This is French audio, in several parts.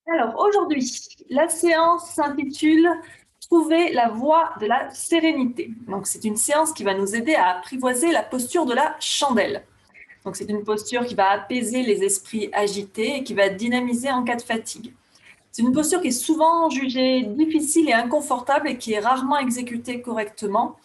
Alors aujourd'hui, la séance s'intitule Trouver la voie de la sérénité. Donc c'est une séance qui va nous aider à apprivoiser la posture de la chandelle. Donc c'est une posture qui va apaiser les esprits agités et qui va dynamiser en cas de fatigue. C'est une posture qui est souvent jugée difficile et inconfortable et qui est rarement exécutée correctement.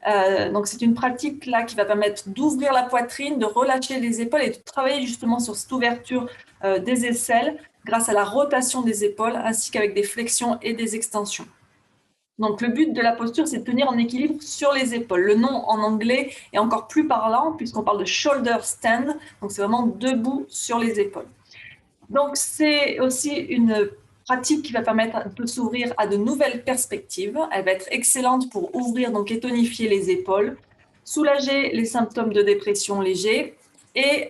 Donc c'est une pratique là qui va permettre d'ouvrir la poitrine, de relâcher les épaules et de travailler justement sur cette ouverture des aisselles grâce à la rotation des épaules ainsi qu'avec des flexions et des extensions. Donc le but de la posture, c'est de tenir en équilibre sur les épaules. Le nom en anglais est encore plus parlant puisqu'on parle de shoulder stand, donc c'est vraiment debout sur les épaules. Donc c'est aussi une pratique qui va permettre de s'ouvrir à de nouvelles perspectives. Elle va être excellente pour ouvrir donc et tonifier les épaules, soulager les symptômes de dépression légers et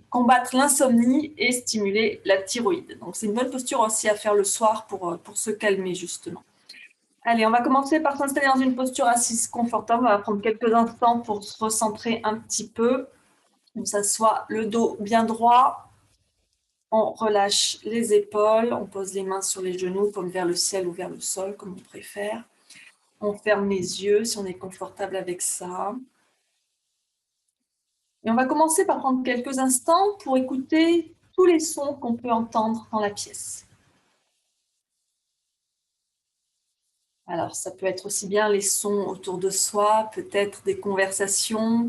combattre l'insomnie et stimuler la thyroïde. Donc c'est une bonne posture aussi à faire le soir pour se calmer justement. Allez, on va commencer par s'installer dans une posture assise confortable. On va prendre quelques instants pour se recentrer un petit peu. On s'assoit le dos bien droit. On relâche les épaules, on pose les mains sur les genoux, paume vers le ciel ou vers le sol, comme on préfère. On ferme les yeux si on est confortable avec ça. Et on va commencer par prendre quelques instants pour écouter tous les sons qu'on peut entendre dans la pièce. Alors, ça peut être aussi bien les sons autour de soi, peut-être des conversations,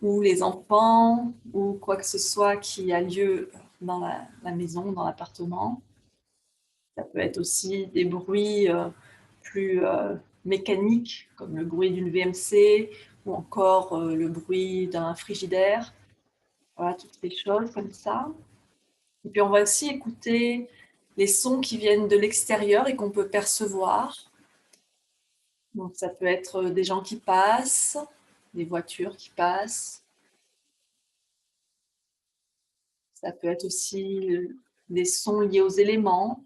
ou les enfants, ou quoi que ce soit qui a lieu dans la maison, dans l'appartement. Ça peut être aussi des bruits plus mécaniques, comme le bruit d'une VMC ou encore le bruit d'un frigidaire. Voilà, toutes ces choses comme ça. Et puis on va aussi écouter les sons qui viennent de l'extérieur et qu'on peut percevoir. Donc ça peut être des gens qui passent, des voitures qui passent. Ça peut être aussi des sons liés aux éléments,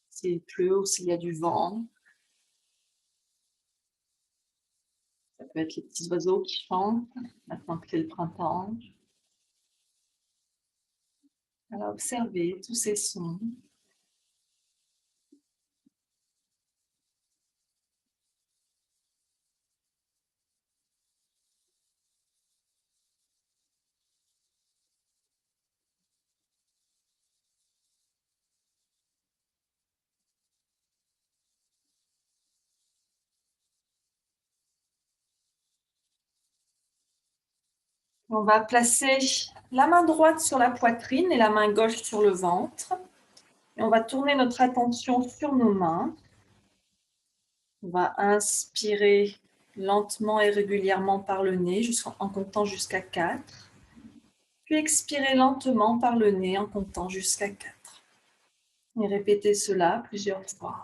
s'il pleut ou s'il y a du vent. Ça peut être les petits oiseaux qui chantent, maintenant que c'est le printemps. Alors, observez tous ces sons. On va placer la main droite sur la poitrine et la main gauche sur le ventre. Et on va tourner notre attention sur nos mains. On va inspirer lentement et régulièrement par le nez en comptant jusqu'à 4. Puis expirer lentement par le nez en comptant jusqu'à 4. Et répétez cela plusieurs fois.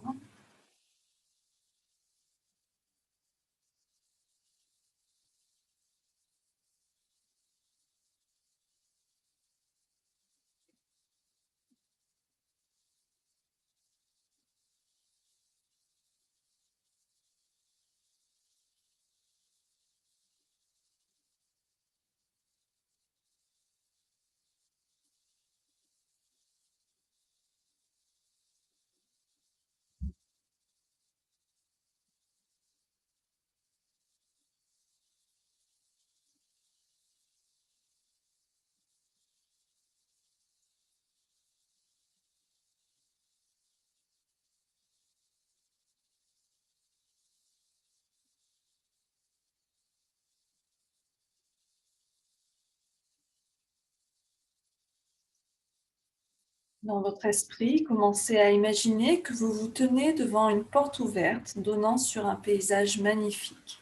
Dans votre esprit, commencez à imaginer que vous vous tenez devant une porte ouverte donnant sur un paysage magnifique.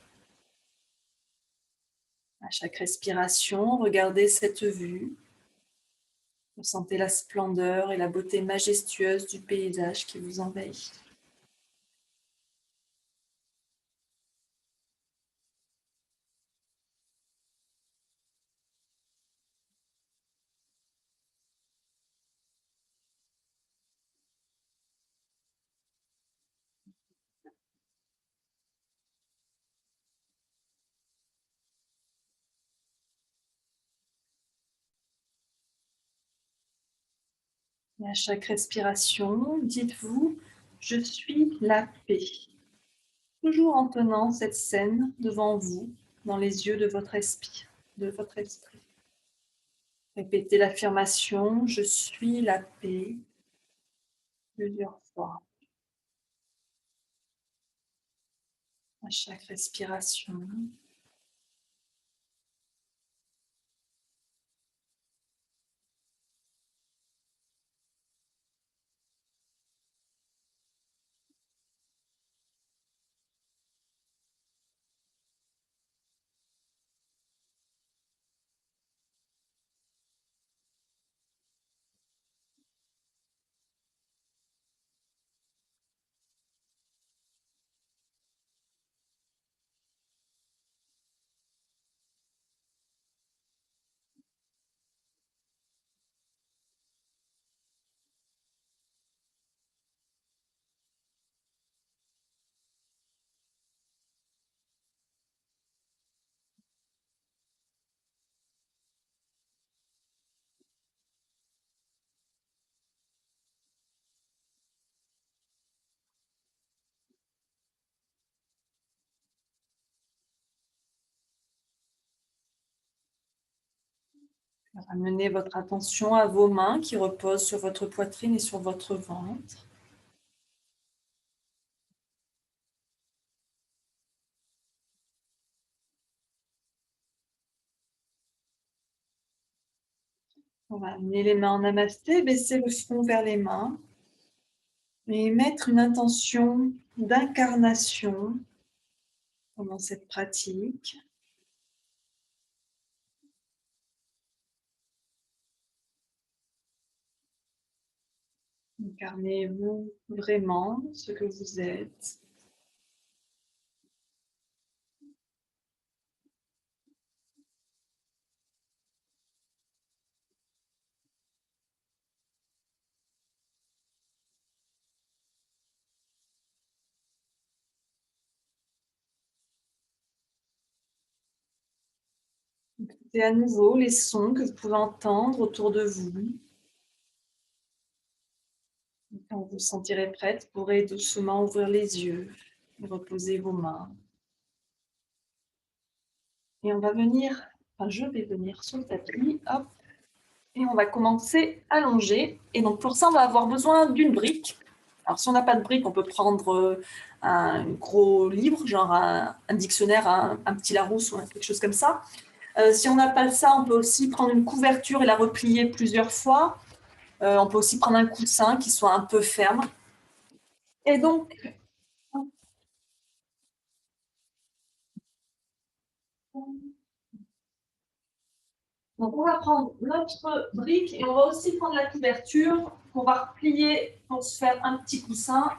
À chaque respiration, regardez cette vue. Ressentez la splendeur et la beauté majestueuse du paysage qui vous envahit. Et à chaque respiration, dites-vous, je suis la paix. Toujours en tenant cette scène devant vous, dans les yeux de votre esprit. Répétez l'affirmation, je suis la paix, plusieurs fois. À chaque respiration. Ramenez votre attention à vos mains qui reposent sur votre poitrine et sur votre ventre. On va amener les mains en namasté, baisser le front vers les mains et mettre une intention d'incarnation pendant cette pratique. Incarnez-vous vraiment ce que vous êtes. Écoutez à nouveau les sons que vous pouvez entendre autour de vous. Quand vous vous sentirez prête, vous pourrez doucement ouvrir les yeux et reposer vos mains. Et on va venir, je vais venir sur le tapis, hop, et on va commencer à longer. Et donc pour ça, on va avoir besoin d'une brique. Alors si on n'a pas de brique, on peut prendre un gros livre, genre un dictionnaire, un petit Larousse ou quelque chose comme ça. Si on n'a pas ça, on peut aussi prendre une couverture et la replier plusieurs fois. On peut aussi prendre un coussin qui soit un peu ferme. Et donc, on va prendre notre brique et on va aussi prendre la couverture qu'on va replier pour se faire un petit coussin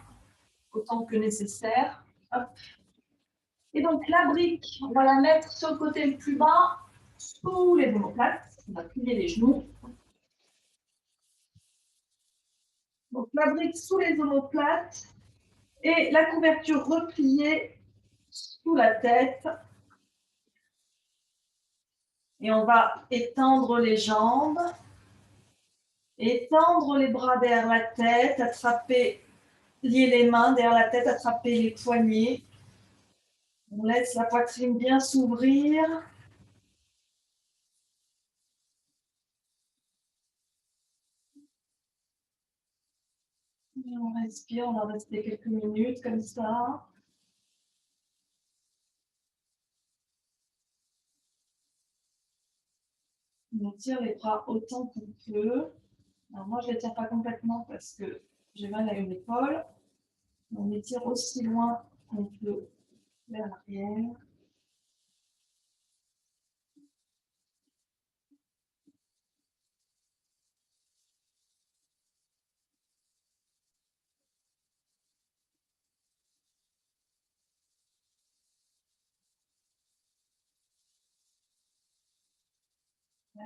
autant que nécessaire. Hop. Et donc la brique, on va la mettre sur le côté le plus bas, sous les omoplates. On va plier les genoux. Donc la brique sous les omoplates et la couverture repliée sous la tête. Et on va étendre les jambes, étendre les bras derrière la tête, lier les mains derrière la tête, attraper les poignets. On laisse la poitrine bien s'ouvrir. Et on respire, on va rester quelques minutes comme ça. On tire les bras autant qu'on peut. Alors moi, je ne les tire pas complètement parce que j'ai mal à une épaule. On les tire aussi loin qu'on peut vers l'arrière.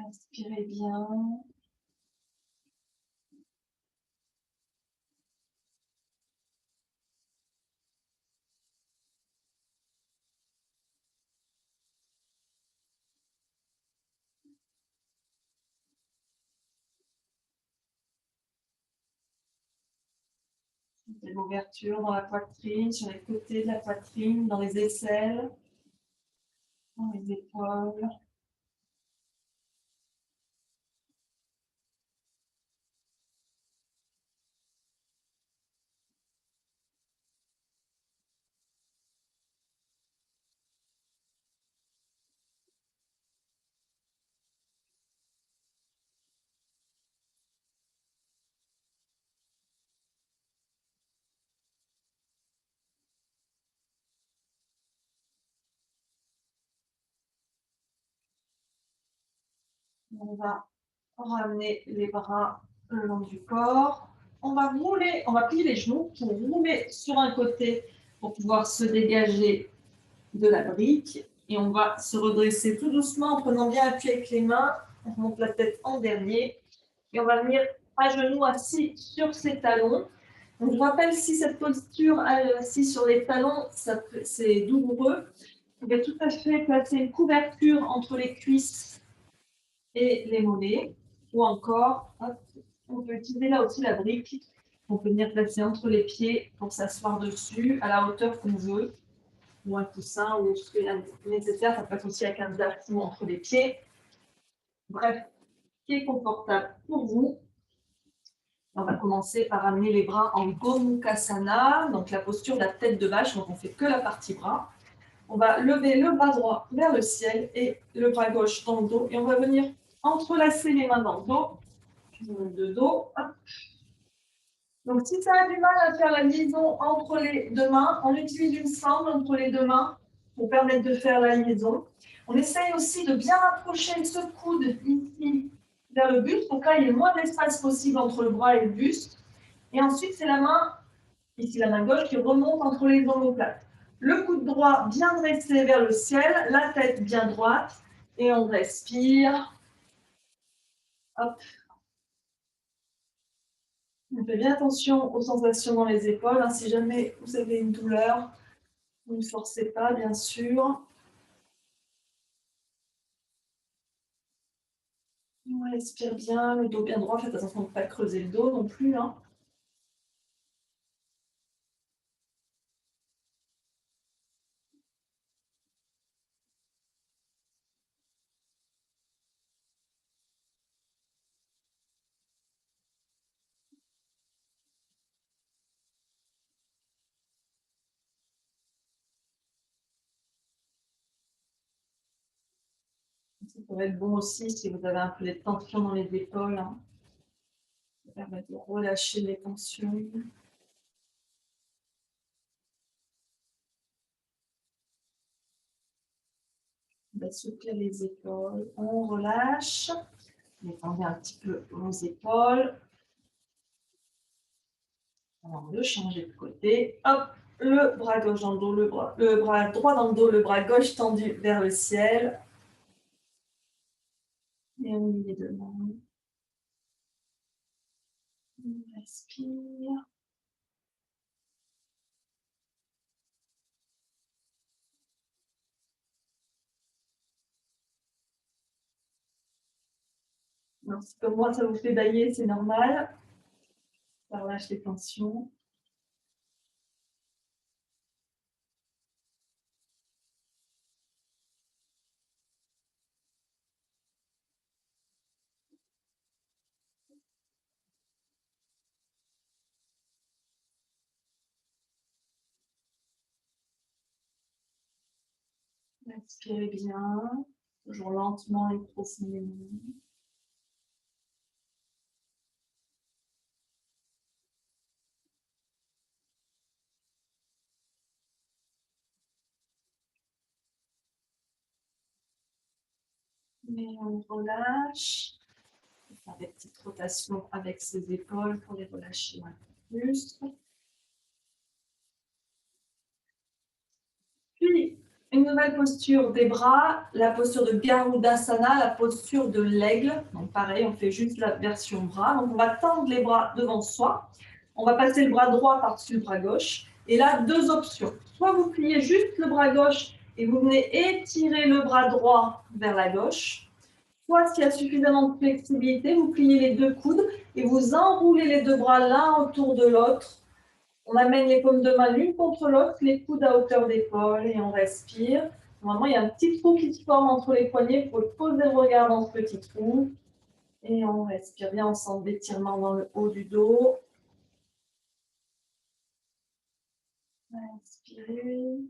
Inspirez bien. De l'ouverture dans la poitrine, sur les côtés de la poitrine, dans les aisselles, dans les épaules. On va ramener les bras le long du corps. On va rouler, on va plier les genoux pour rouler sur un côté pour pouvoir se dégager de la brique. Et on va se redresser tout doucement en prenant bien appui avec les mains. On remonte la tête en dernier. Et on va venir à genoux assis sur ses talons. Donc, je vous rappelle, si cette posture assis sur les talons, c'est douloureux, vous pouvez tout à fait placer une couverture entre les cuisses et les mollets. Ou encore, hop, on peut utiliser là aussi la brique. On peut venir placer entre les pieds pour s'asseoir dessus à la hauteur qu'on veut, ou un coussin, ou ce qui est nécessaire. Ça peut être aussi avec un dessous entre les pieds. Bref, qui est confortable pour vous. On va commencer par amener les bras en Gomukhasana, donc la posture de la tête de vache, donc on ne fait que la partie bras. On va lever le bras droit vers le ciel et le bras gauche dans le dos. Et on va venir entrelacer les mains dans le dos, de dos. Donc si ça a du mal à faire la liaison entre les deux mains, on utilise une sangle entre les deux mains pour permettre de faire la liaison. On essaye aussi de bien rapprocher ce coude ici vers le buste. Donc là, il y a le moins d'espace possible entre le bras et le buste. Et ensuite, c'est la main, ici la main gauche, qui remonte entre les omoplates. Le coude droit bien dressé vers le ciel, la tête bien droite. Et on respire. Hop. On fait bien attention aux sensations dans les épaules. Hein. Si jamais vous avez une douleur, vous ne forcez pas, bien sûr. On respire bien, le dos bien droit. Faites attention de ne pas creuser le dos non plus. Hein. Ça peut être bon aussi si vous avez un peu de tension dans les épaules. Hein. Ça permet de relâcher les tensions. On va souffler les épaules. On relâche. Détendez un petit peu vos épaules. On va changer de côté. Hop, le bras gauche dans le dos, le bras droit dans le dos, le bras gauche tendu vers le ciel. Et on met les deux mains. On respire. Alors, si comme moi, ça vous fait bailler, c'est normal. Ça relâche les tensions. Respirez bien, toujours lentement et profondément. Et on relâche. On va faire des petites rotations avec ses épaules pour les relâcher un peu plus. Puis, une nouvelle posture des bras, la posture de Garudasana, la posture de l'aigle. Donc pareil, on fait juste la version bras. Donc on va tendre les bras devant soi. On va passer le bras droit par-dessus le bras gauche. Et là, deux options. Soit vous pliez juste le bras gauche et vous venez étirer le bras droit vers la gauche. Soit s'il y a suffisamment de flexibilité, vous pliez les deux coudes et vous enroulez les deux bras l'un autour de l'autre On amène les paumes de main l'une contre l'autre, les coudes à hauteur d'épaule et on respire. Normalement, il y a un petit trou qui se forme entre les poignets. Il faut poser le regard dans ce petit trou. Et on respire bien, on sent l'étirement dans le haut du dos. Inspirez.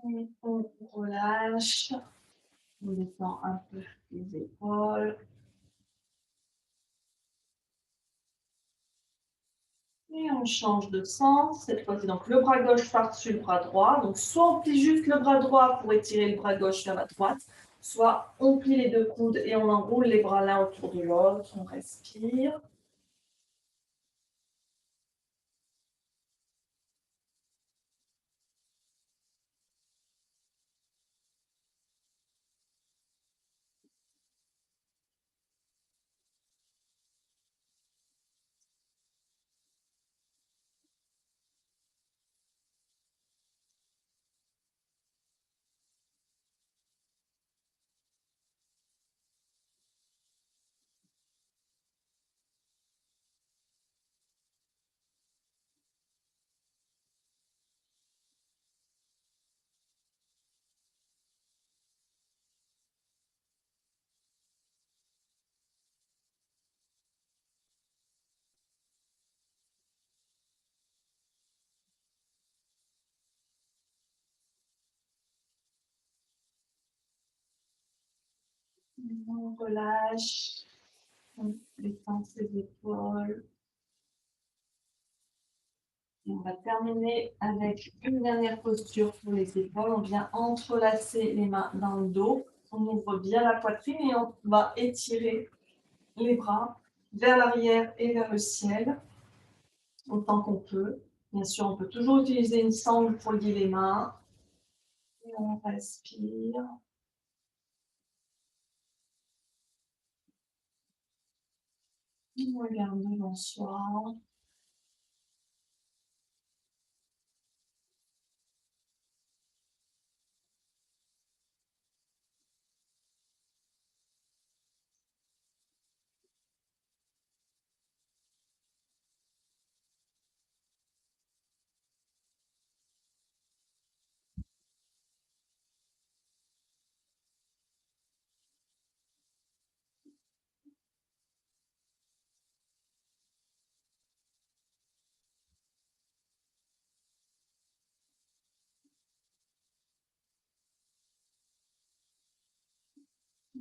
Et on relâche. On détend un peu les épaules. Et on change de sens. Cette fois-ci, donc le bras gauche par-dessus le bras droit. Donc soit on plie juste le bras droit pour étirer le bras gauche vers la droite, soit on plie les deux coudes et on enroule les bras l'un autour de l'autre. On respire. On relâche. On détend ses épaules. Et on va terminer avec une dernière posture pour les épaules. On vient entrelacer les mains dans le dos. On ouvre bien la poitrine et on va étirer les bras vers l'arrière et vers le ciel autant qu'on peut. Bien sûr, on peut toujours utiliser une sangle pour lier les mains. Et on respire. On regarde devant soi.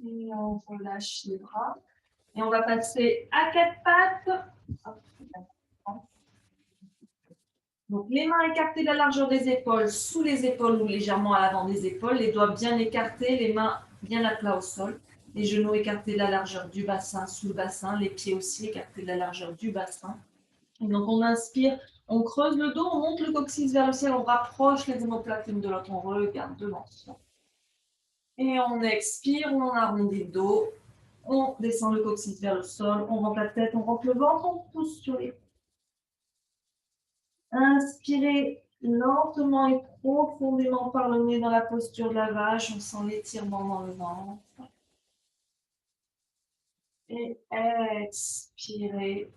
Et on relâche les bras. Et on va passer à quatre pattes. Donc, les mains écartées de la largeur des épaules, sous les épaules ou légèrement à l'avant des épaules. Les doigts bien écartés, les mains bien à plat au sol. Les genoux écartés de la largeur du bassin, sous le bassin. Les pieds aussi écartés de la largeur du bassin. Et donc, on inspire, on creuse le dos, on monte le coccyx vers le ciel, on rapproche les omoplates l'une de l'autre, on regarde devant soi. Et on expire, on arrondit le dos, on descend le coccyx vers le sol, on rentre la tête, on rentre le ventre, on pousse sur les. Inspirez lentement et profondément par le nez dans la posture de la vache, on sent l'étirement dans le ventre. Et expirez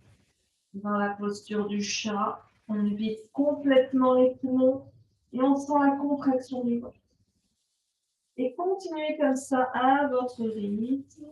dans la posture du chat, on vide complètement les poumons et on sent la contraction du ventre. Et continuez comme ça à votre rythme.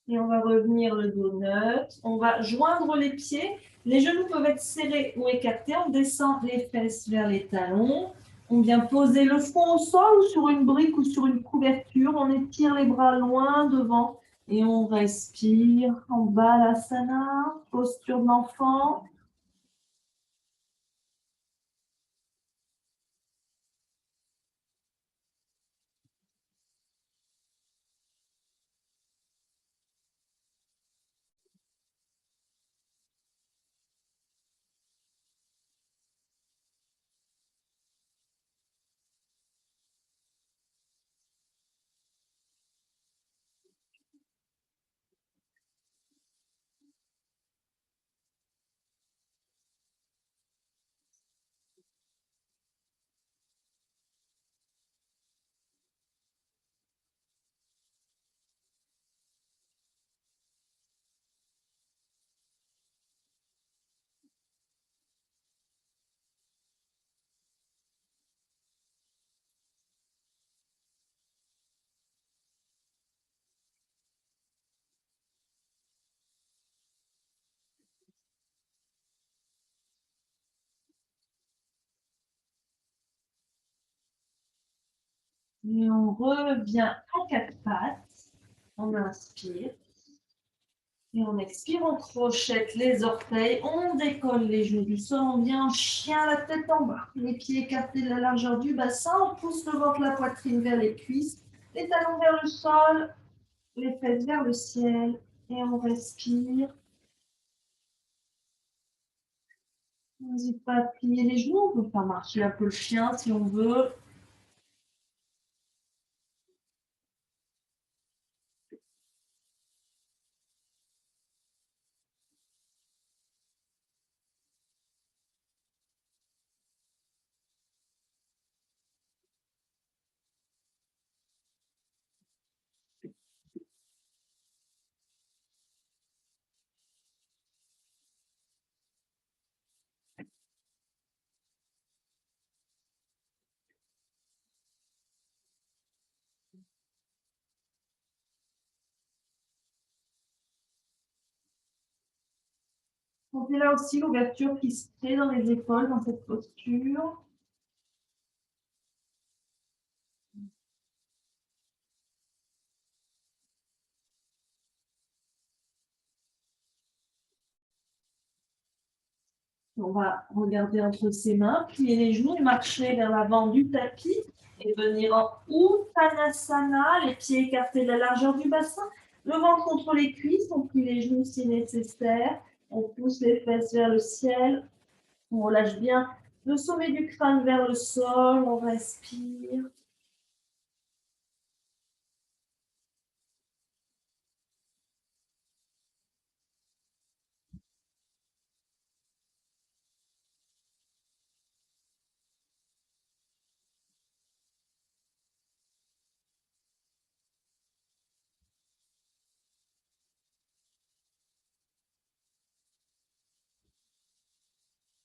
Et on va revenir le dos neutre. On va joindre les pieds. Les genoux peuvent être serrés ou écartés. On descend les fesses vers les talons. On vient poser le front au sol ou sur une brique ou sur une couverture. On étire les bras loin devant et on respire en Balasana, posture de l'enfant. Et on revient à quatre pattes. On inspire. Et on expire, on crochette les orteils, on décolle les genoux du sol, on vient en chien, la tête en bas, les pieds écartés de la largeur du bassin, on pousse le ventre, la poitrine vers les cuisses, les talons vers le sol, les fesses vers le ciel, et on respire. On n'hésite pas à plier les genoux, on peut pas marcher un peu le chien si on veut. On fait là aussi l'ouverture qui se fait dans les épaules dans cette posture. On va regarder entre ses mains, plier les genoux et marcher vers l'avant du tapis et venir en Uttanasana, les pieds écartés de la largeur du bassin, le ventre contre les cuisses, on plie les genoux si nécessaire, on pousse les fesses vers le ciel, on relâche bien le sommet du crâne vers le sol, on respire.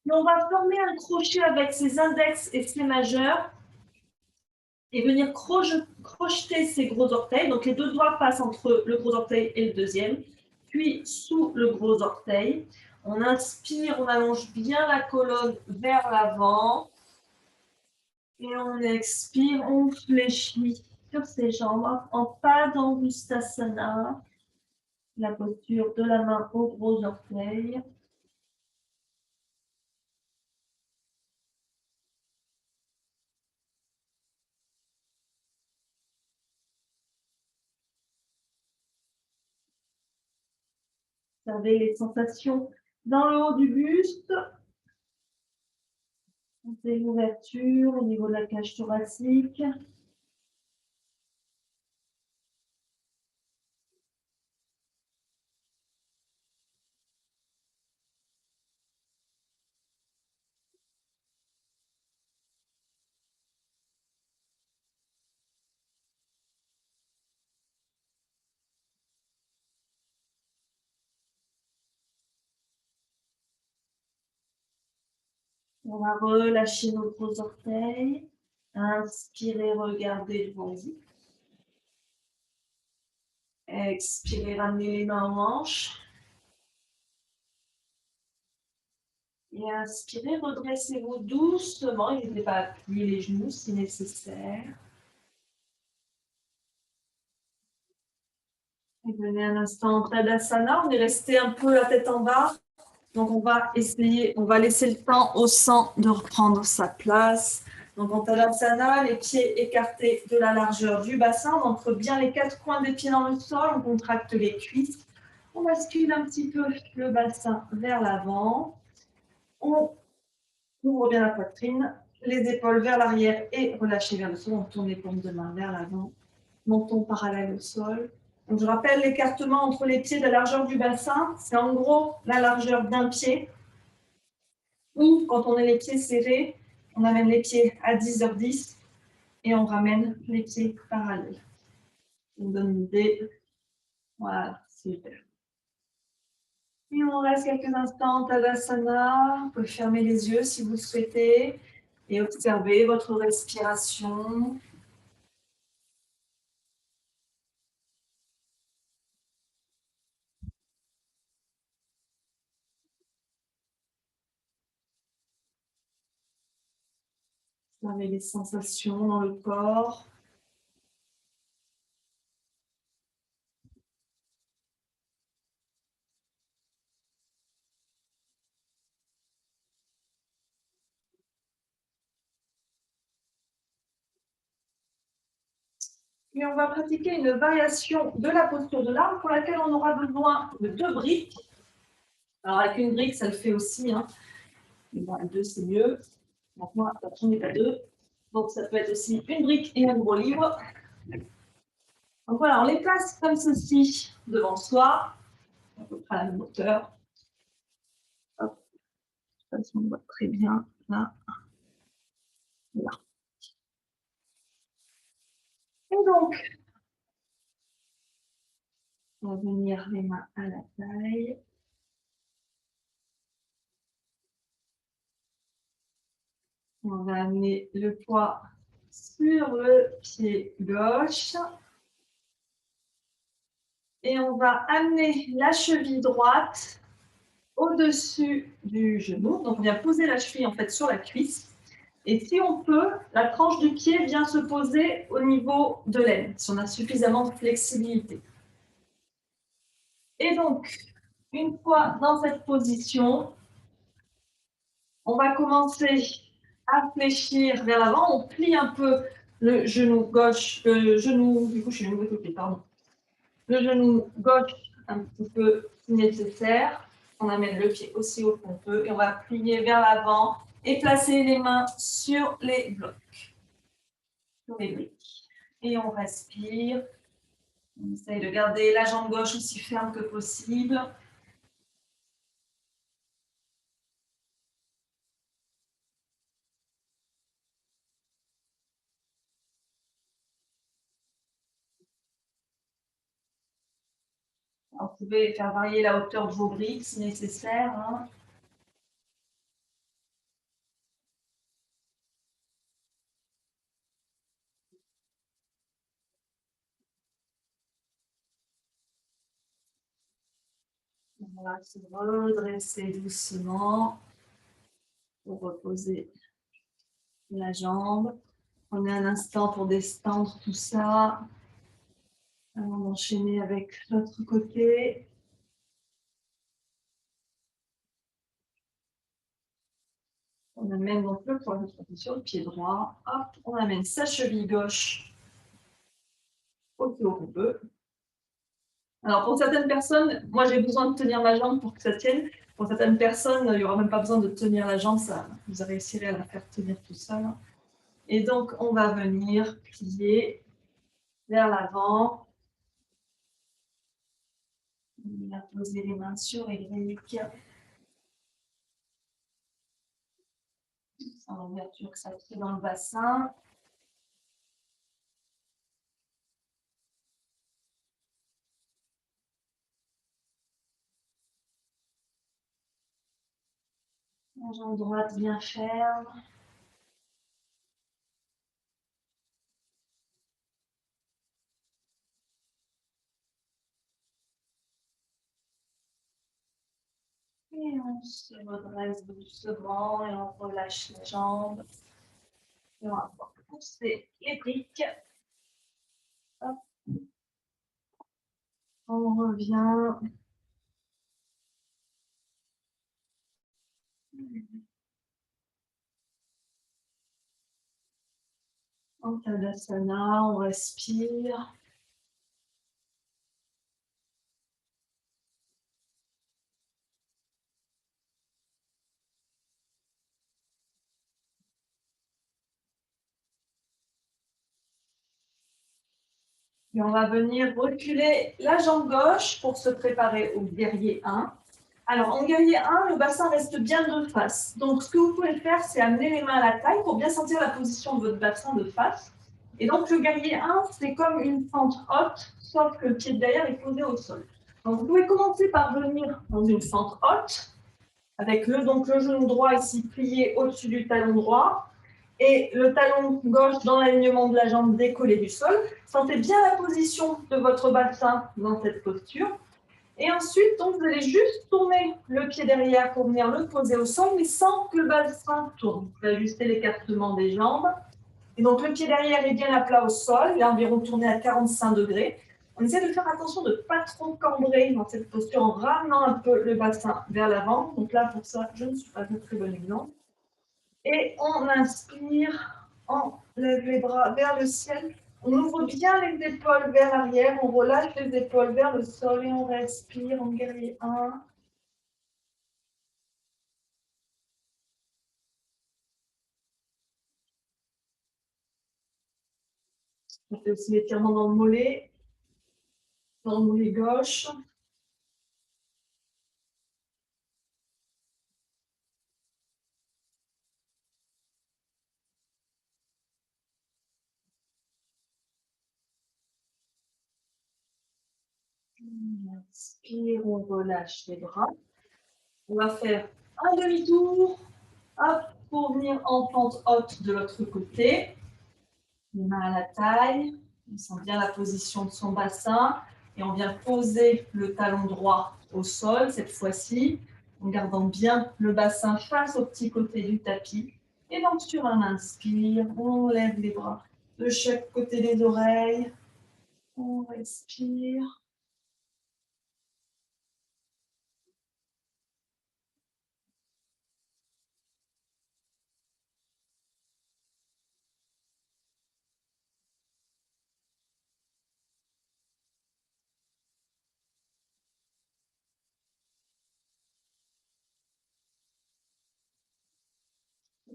Et on va former un crochet avec ses index et ses majeurs et venir crocheter ses gros orteils. Donc les deux doigts passent entre le gros orteil et le deuxième, puis sous le gros orteil. On inspire, on allonge bien la colonne vers l'avant. Et on expire, on fléchit sur ses jambes en Padangusthasana, la posture de la main au gros orteil. Observez les sensations dans le haut du buste. Sentez l'ouverture au niveau de la cage thoracique. On va relâcher nos gros orteils. Inspirez, regardez devant vous. Expirez, ramenez les mains aux hanches. Et inspirez, redressez-vous doucement. N'hésitez pas à plier les genoux si nécessaire. Et venez un instant en Tadasana. On est resté un peu la tête en bas. Donc on va laisser le temps au sang de reprendre sa place. Donc en Tadasana, les pieds écartés de la largeur du bassin. On ancre bien les 4 coins des pieds dans le sol. On contracte les cuisses. On bascule un petit peu le bassin vers l'avant. On ouvre bien la poitrine, les épaules vers l'arrière et relâchez vers le sol. On tourne les paumes de main vers l'avant. Menton parallèle au sol. Donc, je rappelle l'écartement entre les pieds de la largeur du bassin. C'est en gros la largeur d'un pied. Ou quand on a les pieds serrés, on amène les pieds à 10h10 et on ramène les pieds parallèles. Ça me donne une idée. Voilà, super. Et on reste quelques instants en Tadasana. Vous pouvez fermer les yeux si vous le souhaitez et observer votre respiration. Observez les sensations dans le corps. Et on va pratiquer une variation de la posture de l'arbre pour laquelle on aura besoin de 2 briques. Alors avec une brique, ça le fait aussi. Mais bon, 2, c'est mieux. Donc moi, j'en ai pas 2. Donc ça peut être aussi une brique et un gros livre. Donc voilà, on les place comme ceci devant soi, à peu près à la même hauteur. Hop, je sais pas si on voit très bien là. Là. Et donc, on va venir les mains à la taille. On va amener le poids sur le pied gauche. Et on va amener la cheville droite au-dessus du genou. Donc, on vient poser la cheville en fait sur la cuisse. Et si on peut, la tranche du pied vient se poser au niveau de l'aine, si on a suffisamment de flexibilité. Et donc, une fois dans cette position, on va commencer à fléchir vers l'avant. On plie un peu le genou gauche, le genou, du coup, je suis le mauvais côté, pardon. Le genou gauche un petit peu si nécessaire. On amène le pied aussi haut qu'on peut et on va plier vers l'avant et placer les mains sur les blocs, sur les briques. Et on respire. On essaye de garder la jambe gauche aussi ferme que possible. Alors, vous pouvez faire varier la hauteur de vos briques si nécessaire. On va se redresser doucement pour reposer la jambe. Prenez un instant pour détendre tout ça avant d'enchaîner avec l'autre côté. On amène donc le poids sur le pied droit. Hop, on amène sa cheville gauche au plus haut qu'on peut. Alors pour certaines personnes, moi j'ai besoin de tenir ma jambe pour que ça tienne. Pour certaines personnes, il n'y aura même pas besoin de tenir la jambe, ça, vous réussirez à la faire tenir tout seul. Et donc on va venir plier vers l'avant. On va poser les mains sur les briques. Sans l'ouverture que ça fait dans le bassin. La jambe droite bien ferme. Et on se redresse doucement et on relâche les jambes. Et on va pousser les briques. Hop. On revient. En Tadasana, on respire. Et on va venir reculer la jambe gauche pour se préparer au guerrier 1. Alors, en guerrier 1, le bassin reste bien de face. Donc, ce que vous pouvez faire, c'est amener les mains à la taille pour bien sentir la position de votre bassin de face. Et donc, le guerrier 1, c'est comme une fente haute, sauf que le pied de derrière est posé au sol. Donc, vous pouvez commencer par venir dans une fente haute, avec le genou droit ici plié au-dessus du talon droit, et le talon gauche dans l'alignement de la jambe décollée du sol. Sentez bien la position de votre bassin dans cette posture. Et ensuite, donc, vous allez juste tourner le pied derrière pour venir le poser au sol, mais sans que le bassin tourne. Vous pouvez ajuster l'écartement des jambes. Et donc, le pied derrière est bien à plat au sol, il est environ tourné à 45 degrés. On essaie de faire attention de ne pas trop cambrer dans cette posture en ramenant un peu le bassin vers l'avant. Donc là, pour ça, je ne suis pas un très bon exemple. Et on inspire, on lève les bras vers le ciel. On ouvre bien les épaules vers l'arrière, on relâche les épaules vers le sol et on respire en guerrier 1. On fait aussi l'étirement dans le mollet gauche. On inspire, on relâche les bras. On va faire un demi-tour pour venir en pente haute de l'autre côté. Les mains à la taille. On sent bien la position de son bassin. Et on vient poser le talon droit au sol cette fois-ci, en gardant bien le bassin face au petit côté du tapis. Et donc sur un inspire, on lève les bras de chaque côté des oreilles. On respire.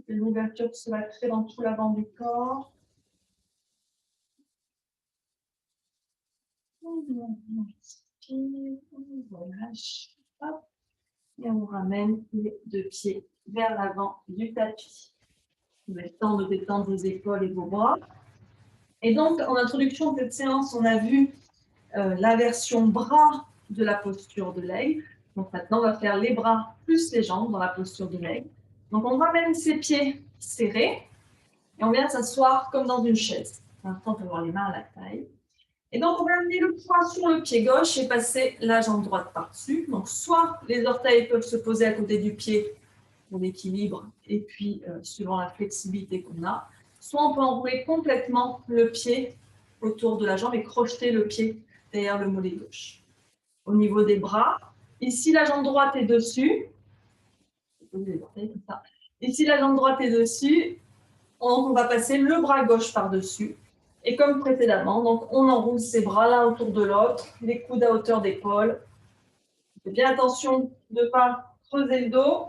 Une ouverture se va créer dans tout l'avant du corps. On inspire, on relâche. Hop. Et on ramène les deux pieds vers l'avant du tapis. Vous avez le temps de détendre vos épaules et vos bras. Et donc, en introduction de cette séance, on a vu la version bras de la posture de l'aigle. Donc maintenant, on va faire les bras plus les jambes dans la posture de l'aigle. Donc on ramène ses pieds serrés et on vient s'asseoir comme dans une chaise. Maintenant, on peut avoir les mains à la taille. Et donc, on va amener le poids sur le pied gauche et passer la jambe droite par-dessus. Donc, soit les orteils peuvent se poser à côté du pied pour l'équilibre et puis suivant la flexibilité qu'on a, soit on peut enrouler complètement le pied autour de la jambe et crocheter le pied derrière le mollet gauche. Au niveau des bras, ici la jambe droite est dessus. Ici la jambe droite est dessus. On va passer le bras gauche par-dessus. Et comme précédemment, donc on enroule ses bras l'un autour de l'autre, les coudes à hauteur d'épaule. Faites bien attention de ne pas creuser le dos.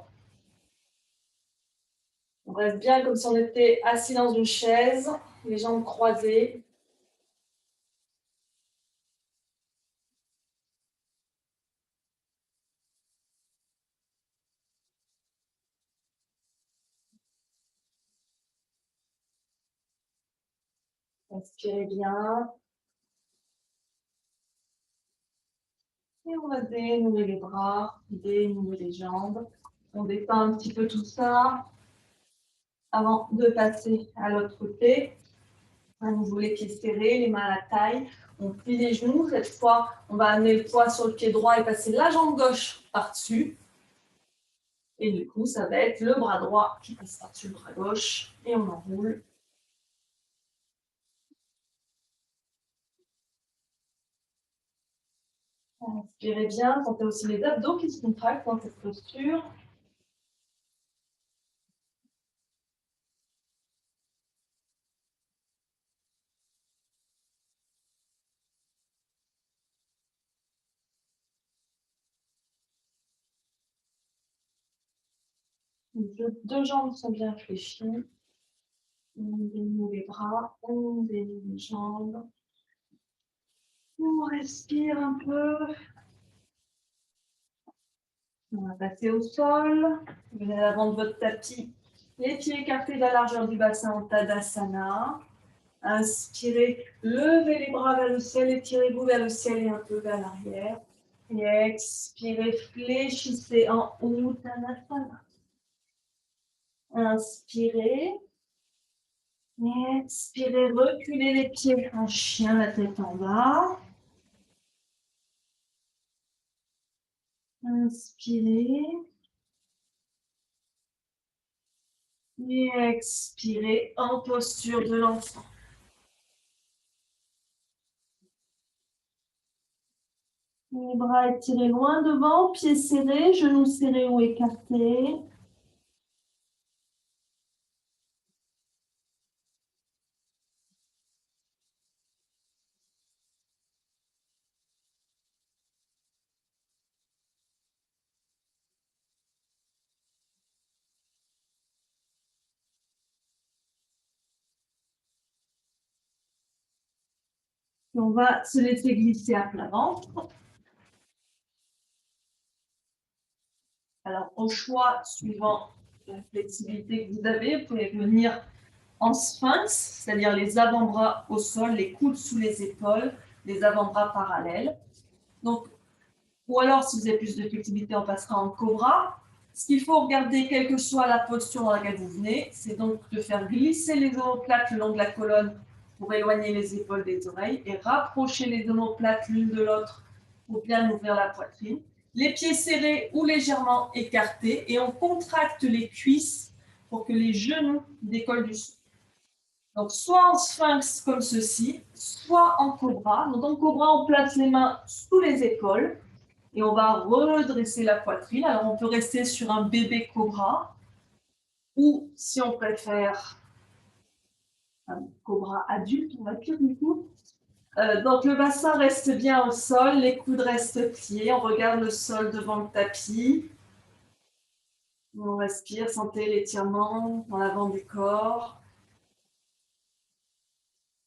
On reste bien comme si on était assis dans une chaise, les jambes croisées. Inspirez bien. Et on va dénouer les bras, dénouer les jambes. On détend un petit peu tout ça avant de passer à l'autre côté. À nouveau les pieds serrés, les mains à la taille. On plie les genoux. Cette fois, on va amener le poids sur le pied droit et passer la jambe gauche par-dessus. Et du coup, ça va être le bras droit qui passera sur le bras gauche et on enroule. Inspirez bien, sentez aussi les abdos qui se contractent dans cette posture. Les deux jambes sont bien fléchies. On dénoue les bras, on dénoue les jambes. On respire un peu. On va passer au sol. Vous venez à l'avant de votre tapis. Les pieds écartés de la largeur du bassin en Tadasana. Inspirez, levez les bras vers le ciel, étirez-vous vers le ciel et un peu vers l'arrière. Et expirez, fléchissez en Uttanasana. Inspirez. Expirez, reculez les pieds en chien, la tête en bas. Inspirez. Et expirez en posture de l'enfant. Les bras étirés loin devant, pieds serrés, genoux serrés ou écartés. Et on va se laisser glisser à plat ventre. Alors, au choix, suivant la flexibilité que vous avez, vous pouvez venir en sphinx, c'est-à-dire les avant-bras au sol, les coudes sous les épaules, les avant-bras parallèles. Donc, ou alors, si vous avez plus de flexibilité, on passera en cobra. Ce qu'il faut regarder, quelle que soit la posture dans laquelle vous venez, c'est donc de faire glisser les omoplates le long de la colonne pour éloigner les épaules des oreilles et rapprocher les omoplates l'une de l'autre pour bien ouvrir la poitrine. Les pieds serrés ou légèrement écartés et on contracte les cuisses pour que les genoux décollent du sol. Donc, soit en sphinx comme ceci, soit en cobra. Donc, en cobra, on place les mains sous les épaules et on va redresser la poitrine. Alors, on peut rester sur un bébé cobra ou, si on préfère, un cobra adulte, on va dire du coup. Donc, le bassin reste bien au sol, les coudes restent pliés. On regarde le sol devant le tapis. On respire, sentez l'étirement dans l'avant du corps.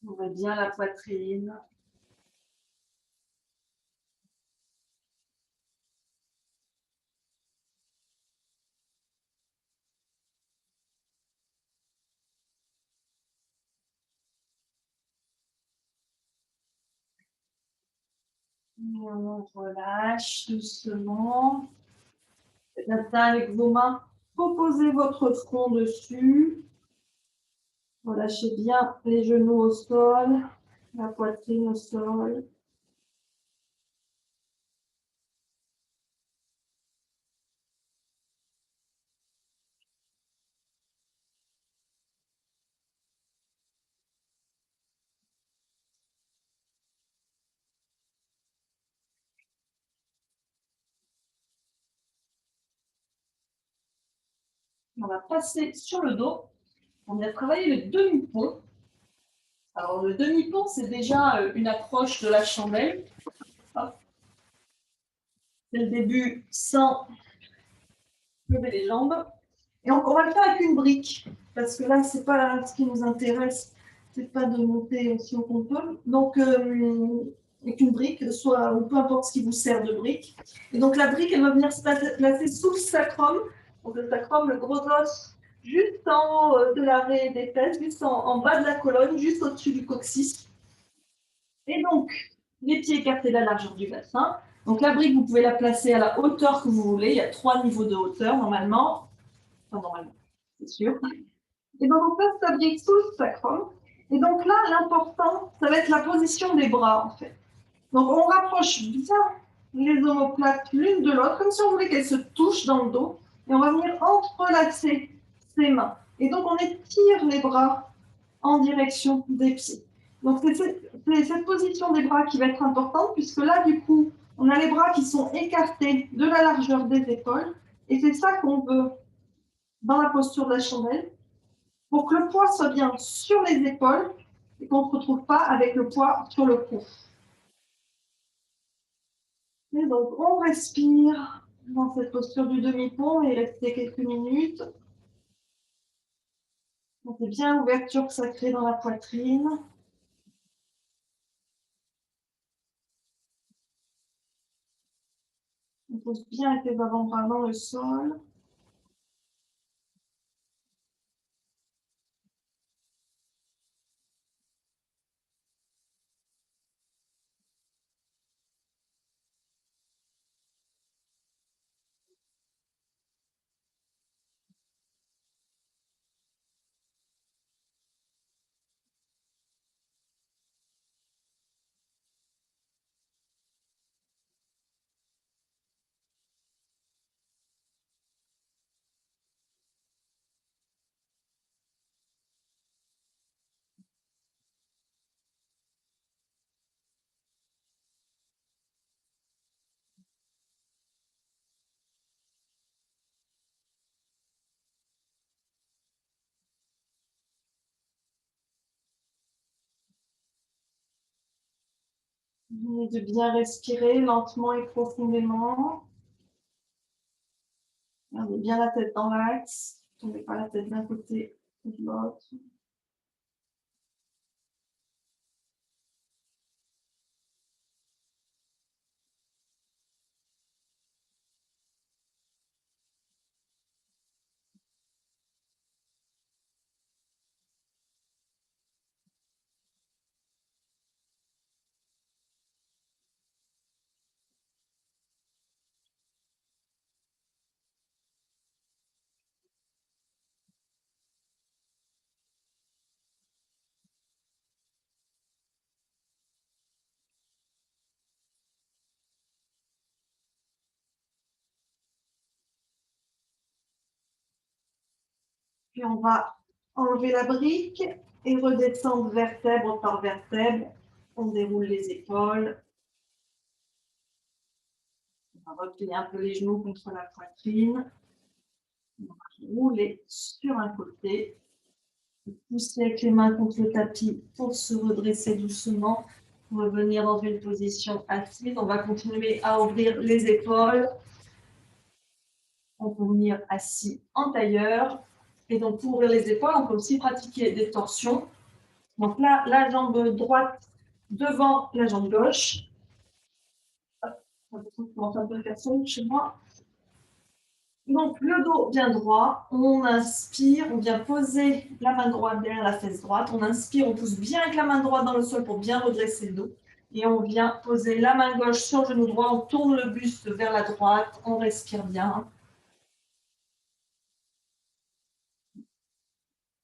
On voit bien la poitrine. On relâche doucement. Faites ça avec vos mains. Reposez votre front dessus. Relâchez bien les genoux au sol, la poitrine au sol. On va passer sur le dos. On va travailler le demi-pont. Alors, le demi-pont, c'est déjà une approche de la chandelle. C'est le début sans lever les jambes. Et donc, on va le faire avec une brique. Parce que là, c'est pas ce qui nous intéresse. C'est pas de monter aussi haut qu'on peut. Donc, avec une brique, soit, ou peu importe ce qui vous sert de brique. Et donc, la brique, elle va venir se placer sous le sacrum. Donc, le sacrum, le gros os, juste en haut de l'arrêt des fesses, juste en bas de la colonne, juste au-dessus du coccyx. Et donc, les pieds écartés de la largeur du bassin. Donc, la brique, vous pouvez la placer à la hauteur que vous voulez. Il y a 3 niveaux de hauteur, normalement. Enfin, normalement, c'est sûr. Et donc, on place sa brique sous le sacrum. Et donc là, l'important, ça va être la position des bras, en fait. Donc, on rapproche bien les omoplates l'une de l'autre, comme si on voulait qu'elles se touchent dans le dos. Et on va venir entrelacer ses mains. Et donc, on étire les bras en direction des pieds. Donc, c'est cette position des bras qui va être importante, puisque là, du coup, on a les bras qui sont écartés de la largeur des épaules. Et c'est ça qu'on veut dans la posture de la chandelle, pour que le poids soit bien sur les épaules et qu'on ne se retrouve pas avec le poids sur le cou. Et donc, on respire dans cette posture du demi-pont et rester quelques minutes. Sentez bien l'ouverture que ça crée dans la poitrine. On pose bien avec les avant-bras dans le sol. Venez de bien respirer lentement et profondément. Gardez bien la tête dans l'axe. Ne tournez pas la tête d'un côté ou de l'autre. Puis on va enlever la brique et redescendre vertèbre par vertèbre. On déroule les épaules. On va replier un peu les genoux contre la poitrine. On va rouler sur un côté. Pousser avec les mains contre le tapis pour se redresser doucement. Revenir dans une position assise. On va continuer à ouvrir les épaules. On peut venir assis en tailleur. Et donc, pour ouvrir les épaules, on peut aussi pratiquer des torsions. Donc là, la jambe droite devant la jambe gauche. Je commence un peu à faire son chez moi. Donc, le dos bien droit. On inspire, on vient poser la main droite derrière la fesse droite. On inspire, on pousse bien avec la main droite dans le sol pour bien redresser le dos. Et on vient poser la main gauche sur le genou droit. On tourne le buste vers la droite. On respire bien.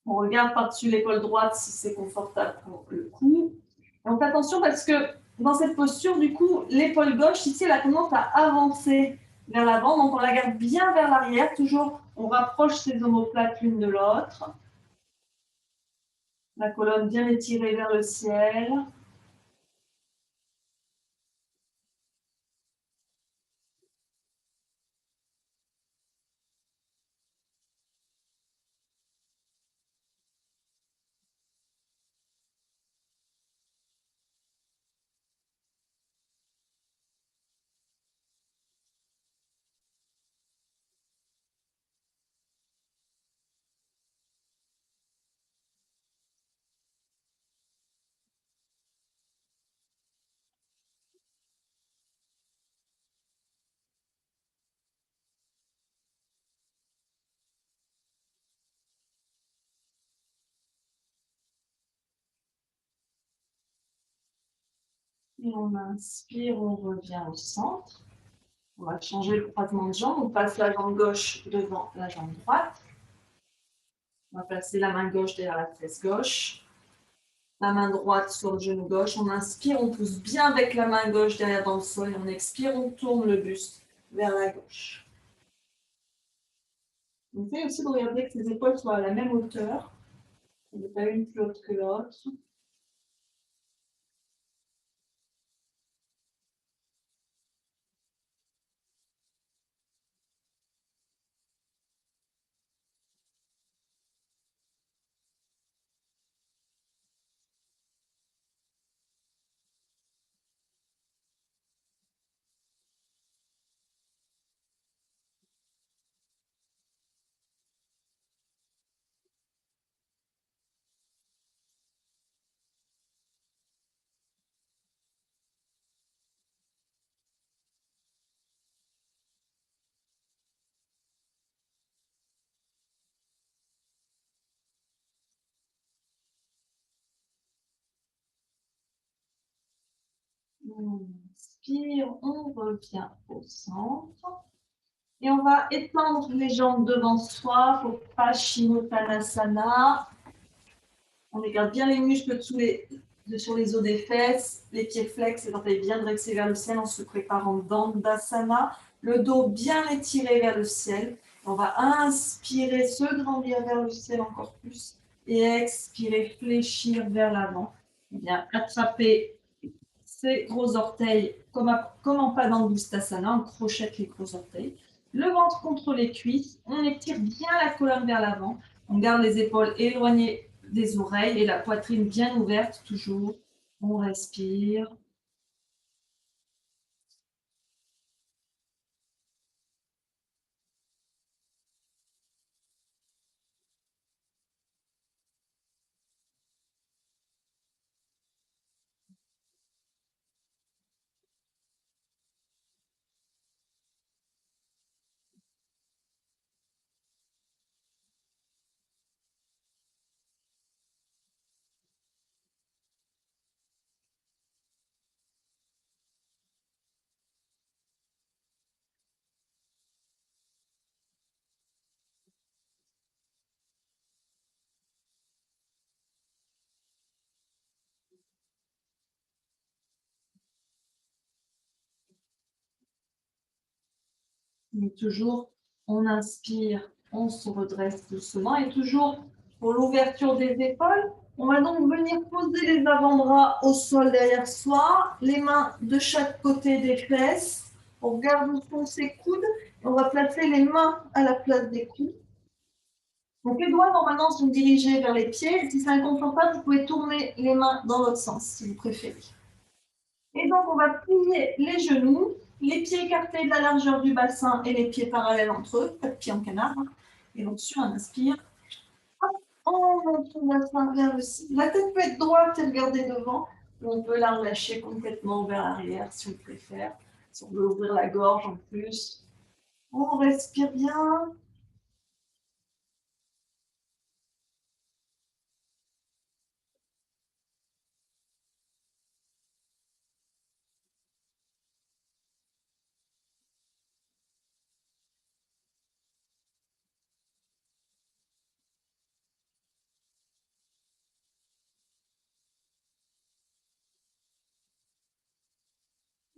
On regarde par-dessus l'épaule droite si c'est confortable pour le cou. Donc attention parce que dans cette posture, du coup, l'épaule gauche, ici, elle a tendance à avancer vers l'avant. Donc on la garde bien vers l'arrière. Toujours, on rapproche ses omoplates l'une de l'autre. La colonne bien étirée vers le ciel. Et on inspire, on revient au centre. On va changer le croisement de jambes. On passe la jambe gauche devant la jambe droite. On va placer la main gauche derrière la fesse gauche. La main droite sur le genou gauche. On inspire, on pousse bien avec la main gauche derrière dans le sol. Et on expire, on tourne le buste vers la gauche. Essayez aussi de regarder que ses épaules soient à la même hauteur. Il n'y a pas une plus haute que l'autre. On inspire, on revient au centre. Et on va étendre les jambes devant soi pour Paschimottanasana. On regarde bien les muscles sur les os des fesses, les pieds flex, les orteils bien dressés vers le ciel en se préparant Dandasana. Le dos bien étiré vers le ciel. On va inspirer, se grandir vers le ciel encore plus. Et expirer, fléchir vers l'avant. Bien, attraper ses gros orteils comme en Padangusthasana. On crochette les gros orteils. Le ventre contre les cuisses. On étire bien la colonne vers l'avant. On garde les épaules éloignées des oreilles et la poitrine bien ouverte toujours. On respire. Mais toujours, on inspire, on se redresse doucement et toujours pour l'ouverture des épaules, on va donc venir poser les avant-bras au sol derrière soi, les mains de chaque côté des fesses. On regarde où sont ses coudes et on va placer les mains à la place des coudes. Donc les doigts normalement sont dirigés vers les pieds. Si c'est inconfortable, vous pouvez tourner les mains dans l'autre sens si vous préférez. Et donc on va plier les genoux, les pieds écartés de la largeur du bassin et les pieds parallèles entre eux, pas de pieds en canard. Et donc sur un inspire, on monte le bassin vers le ciel. La tête peut être droite et regarder devant, ou on peut la relâcher complètement vers l'arrière si on préfère. Si on veut ouvrir la gorge en plus. On respire bien.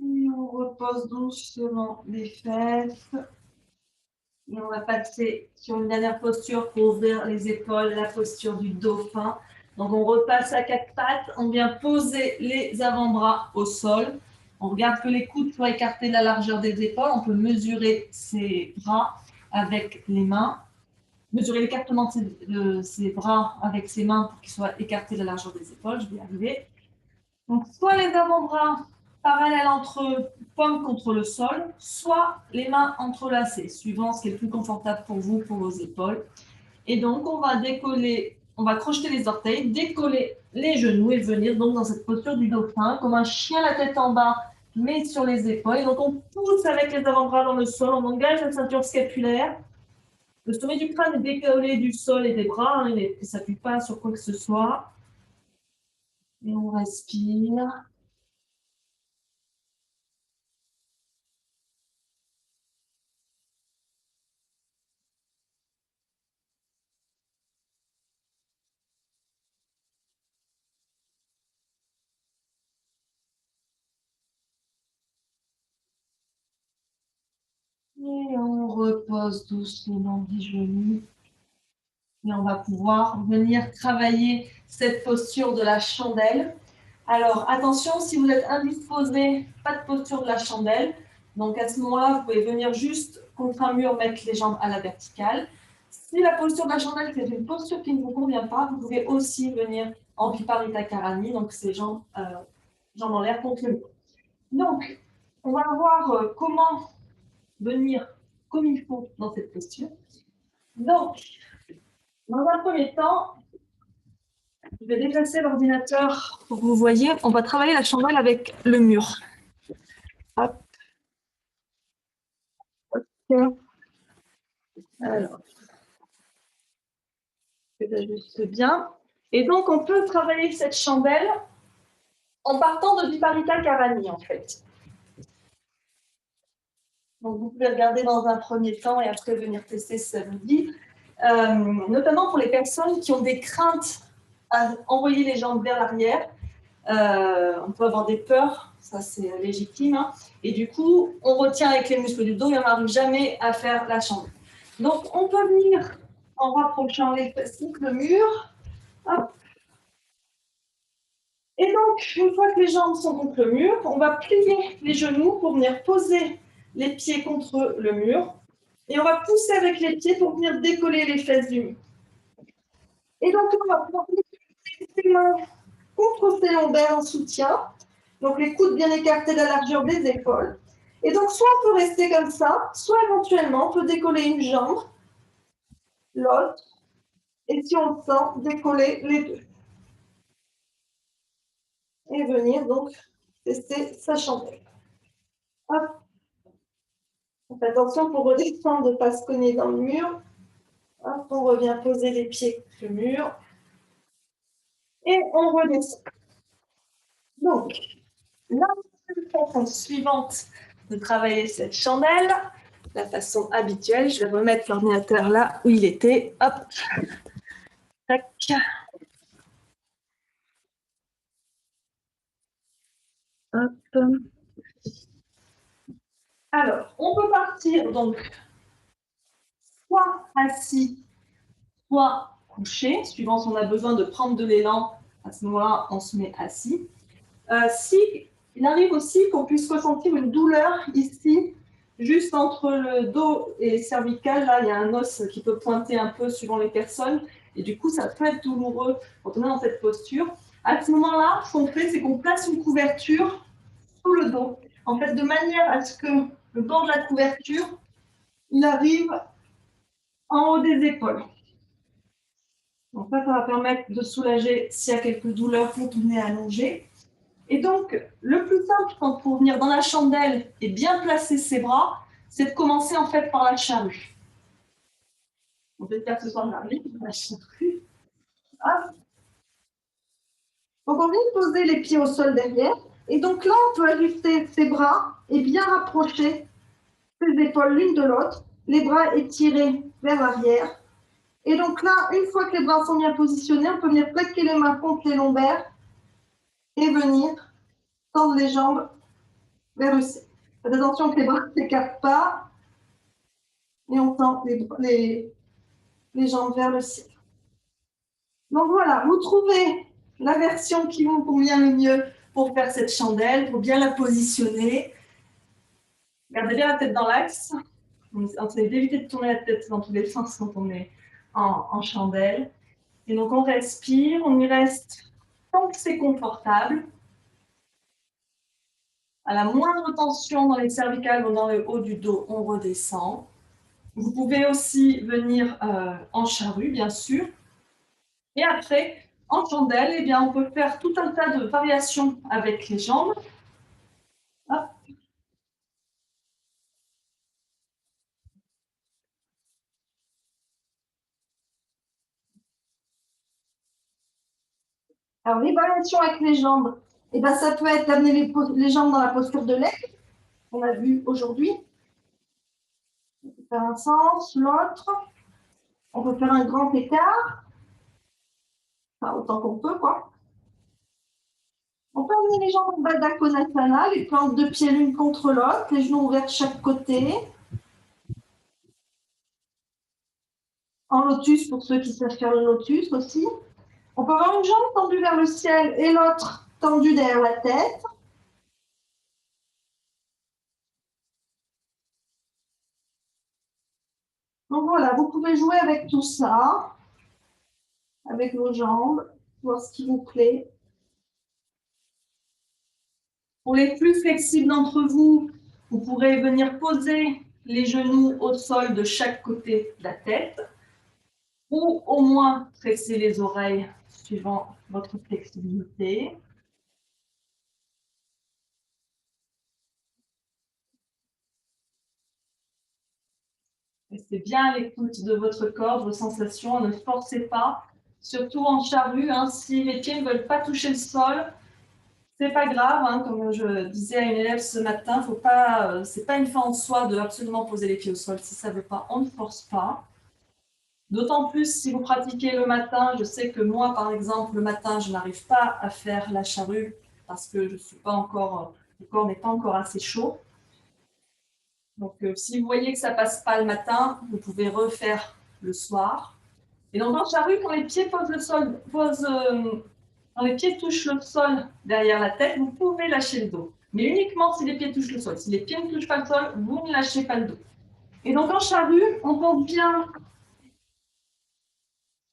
Et on repose doucement les fesses. Et on va passer sur une dernière posture pour ouvrir les épaules, la posture du dauphin. Donc on repasse à quatre pattes, on vient poser les avant-bras au sol. On regarde que les coudes soient écartés de la largeur des épaules. On peut mesurer ses bras avec les mains, mesurer l'écartement de ses bras avec ses mains pour qu'ils soient écartés de la largeur des épaules. Je vais y arriver. Donc, soit les avant-bras parallèles entre eux, paume contre le sol, soit les mains entrelacées, suivant ce qui est le plus confortable pour vous, pour vos épaules. Et donc, on va décoller, on va crocheter les orteils, décoller les genoux et venir donc dans cette posture du dauphin, comme un chien la tête en bas, mais sur les épaules. Et donc, on pousse avec les avant-bras dans le sol, on engage la ceinture scapulaire. Le sommet du crâne est décollé du sol et des bras, hein, il ne s'appuie pas sur quoi que ce soit. Et on respire. Et on repose doucement les genoux. Et on va pouvoir venir travailler cette posture de la chandelle. Alors, attention, si vous êtes indisposé, pas de posture de la chandelle. Donc, à ce moment-là, vous pouvez venir juste contre un mur, mettre les jambes à la verticale. Si la posture de la chandelle, c'est une posture qui ne vous convient pas, vous pouvez aussi venir en Viparita Karani, donc ces jambes, jambes en l'air contre le mur. Donc, on va voir comment venir comme il faut dans cette posture. Donc, dans un premier temps, je vais déplacer l'ordinateur pour que vous voyez. On va travailler la chandelle avec le mur. Hop. Ok. Alors, je l'ajuste bien. Et donc, on peut travailler cette chandelle en partant de Viparita Karani, en fait. Donc, vous pouvez regarder dans un premier temps et après venir tester si ça vous dit. Notamment pour les personnes qui ont des craintes à envoyer les jambes vers l'arrière. On peut avoir des peurs, ça c'est légitime. Hein. Et du coup, on retient avec les muscles du dos et on n'arrive jamais à faire la chandelle. Donc, on peut venir en rapprochant les fesses contre le mur. Hop. Et donc, une fois que les jambes sont contre le mur, on va plier les genoux pour venir poser les pieds contre le mur. Et on va pousser avec les pieds pour venir décoller les fesses du mur. Et donc, on va pouvoir mettre les mains contre ses lombaires en soutien. Donc, les coudes bien écartés de la largeur des épaules. Et donc, soit on peut rester comme ça, soit éventuellement, on peut décoller une jambe, l'autre, et si on le sent, décoller les deux. Et venir donc tester sa chandelle. Hop. Donc, attention pour redescendre, de ne pas se cogner dans le mur. Hop, on revient poser les pieds sur le mur. Et on redescend. Donc, la façon suivante de travailler cette chandelle, la façon habituelle, je vais remettre l'ordinateur là où il était. Hop. Tac. Hop. Alors, on peut partir donc soit assis, soit couché, suivant si on a besoin de prendre de l'élan. À ce moment-là, on se met assis. Il arrive aussi qu'on puisse ressentir une douleur ici, juste entre le dos et les cervicales. Là, il y a un os qui peut pointer un peu suivant les personnes. Et du coup, ça peut être douloureux quand on est dans cette posture. À ce moment-là, ce qu'on fait, c'est qu'on place une couverture sous le dos. En fait, de manière à ce que le bord de la couverture, il arrive en haut des épaules. Donc ça va permettre de soulager s'il y a quelques douleurs quand on est allongé. Et donc, le plus simple pour venir dans la chandelle et bien placer ses bras, c'est de commencer en fait par la charrue. On peut faire que ce soit la charrue. Hop. Donc, on vient poser les pieds au sol derrière. Et donc là, on peut ajuster ses bras et bien rapprocher ses épaules l'une de l'autre, les bras étirés vers l'arrière. Et donc là, une fois que les bras sont bien positionnés, on peut venir plaquer les mains contre les lombaires et venir tendre les jambes vers le ciel. Faites attention que les bras ne s'écartent pas et on tend les jambes vers le ciel. Donc voilà, vous trouvez la version qui vous convient le mieux pour faire cette chandelle, pour bien la positionner. Gardez bien la tête dans l'axe. On essaie d'éviter de tourner la tête dans tous les sens quand on est en chandelle. Et donc on respire, on y reste tant que c'est confortable. À la moindre tension dans les cervicales ou dans le haut du dos, on redescend. Vous pouvez aussi venir en charrue, bien sûr. Et après, en chandelle, eh bien, on peut faire tout un tas de variations avec les jambes. Hop. Alors, les variations avec les jambes, eh ben, ça peut être d'amener les jambes dans la posture de l'aigle, qu'on a vu aujourd'hui. On peut faire un sens, l'autre. On peut faire un grand écart. Enfin, autant qu'on peut, quoi. On peut amener les jambes en Baddha Konasana, les plantes de pieds l'une contre l'autre, les genoux ouverts de chaque côté. en lotus pour ceux qui savent faire le lotus aussi. On peut avoir une jambe tendue vers le ciel et l'autre tendue derrière la tête. Donc voilà, vous pouvez jouer avec tout ça, avec vos jambes, voir ce qui vous plaît. Pour les plus flexibles d'entre vous, vous pourrez venir poser les genoux au sol de chaque côté de la tête ou au moins tresser les oreilles suivant votre flexibilité. Restez bien à l'écoute de votre corps, de vos sensations, ne forcez pas, surtout en charrue. Hein, si les pieds ne veulent pas toucher le sol, c'est pas grave. Hein, comme je disais à une élève ce matin, faut pas, c'est pas une fin en soi de absolument poser les pieds au sol. Si ça veut pas, on ne force pas. D'autant plus si vous pratiquez le matin. Je sais que moi, par exemple, le matin, je n'arrive pas à faire la charrue parce que je suis pas encore, le corps n'est pas encore assez chaud. Donc, si vous voyez que ça passe pas le matin, vous pouvez refaire le soir. Et donc, en charrue, quand les pieds posent le sol, quand les pieds touchent le sol derrière la tête, vous pouvez lâcher le dos. Mais uniquement si les pieds touchent le sol. Si les pieds ne touchent pas le sol, vous ne lâchez pas le dos. Et donc, en charrue, on pense bien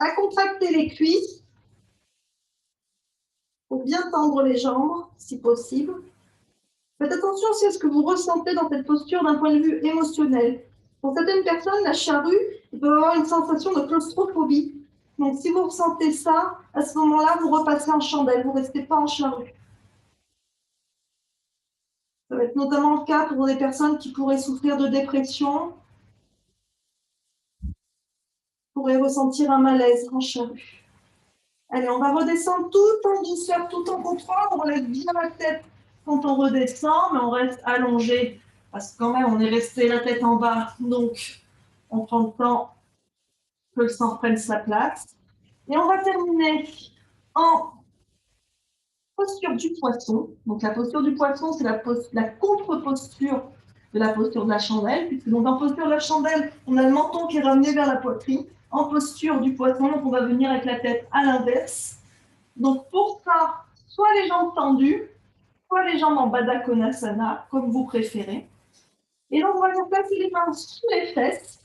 à contracter les cuisses pour bien tendre les jambes, si possible. Faites attention aussi à ce que vous ressentez dans cette posture d'un point de vue émotionnel. Pour certaines personnes, la charrue peut avoir une sensation de claustrophobie. Donc, si vous ressentez ça, à ce moment-là, vous repassez en chandelle, vous ne restez pas en charrue. Ça va être notamment le cas pour des personnes qui pourraient souffrir de dépression, pourraient ressentir un malaise en charrue. Allez, on va redescendre tout en douceur, tout en contrôle. On relève bien la tête quand on redescend, mais on reste allongé parce que quand même, on est resté la tête en bas. Donc, on prend le temps que le sang prenne sa place. Et on va terminer en posture du poisson. Donc, la posture du poisson, c'est la contre-posture de la posture de la chandelle. Puisque donc, en posture de la chandelle, on a le menton qui est ramené vers la poitrine. En posture du poisson, donc on va venir avec la tête à l'inverse. Donc, pour ça, soit les jambes tendues, soit les jambes en Baddha Konasana, comme vous préférez. Et donc, on va venir placer les mains sous les fesses,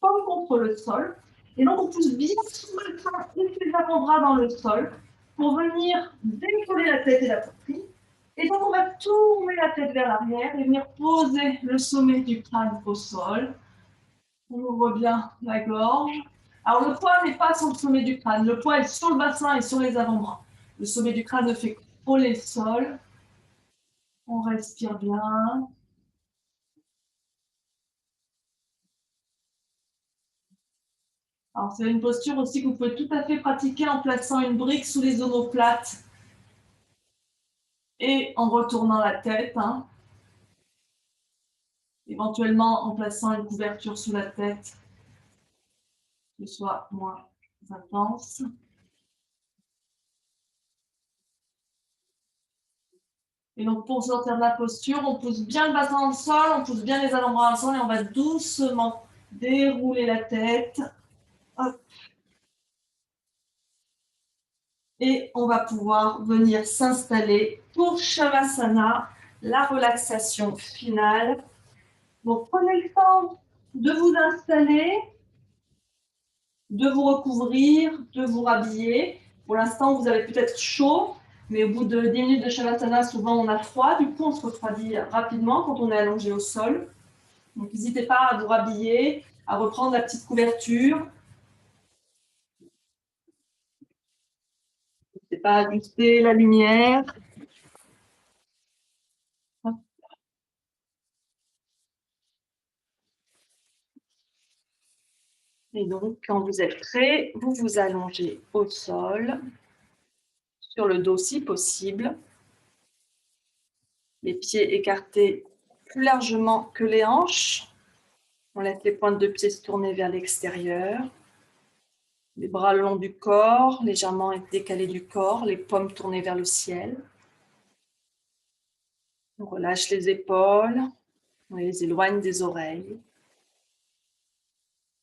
comme contre le sol. Et donc, on pousse bien sous le sein et les avant-bras dans le sol pour venir décoller la tête et la poitrine. Et donc, on va tourner la tête vers l'arrière et venir poser le sommet du crâne au sol. On ouvre bien la gorge. Alors, le poids n'est pas sur le sommet du crâne. Le poids est sur le bassin et sur les avant-bras. Le sommet du crâne ne fait que frôler le sol. On respire bien. Alors, c'est une posture aussi que vous pouvez tout à fait pratiquer en plaçant une brique sous les omoplates et en retournant la tête. Hein. Éventuellement en plaçant une couverture sous la tête, que ce soit moins intense. Et donc, pour sortir de la posture, on pousse bien le bassin dans le sol, on pousse bien les avant-bras dans le sol et on va doucement dérouler la tête. Hop. Et on va pouvoir venir s'installer pour Shavasana, la relaxation finale. Donc, prenez le temps de vous installer, de vous recouvrir, de vous rhabiller. Pour l'instant, vous avez peut-être chaud, mais au bout de 10 minutes de Shavasana, souvent on a froid. Du coup, on se refroidit rapidement quand on est allongé au sol. Donc, n'hésitez pas à vous rhabiller, à reprendre la petite couverture. N'hésitez pas à ajuster la lumière. Et donc, quand vous êtes prêt, vous vous allongez au sol, sur le dos si possible. Les pieds écartés plus largement que les hanches. On laisse les pointes de pied se tourner vers l'extérieur. Les bras le long du corps, légèrement décalés du corps, les paumes tournées vers le ciel. On relâche les épaules, on les éloigne des oreilles.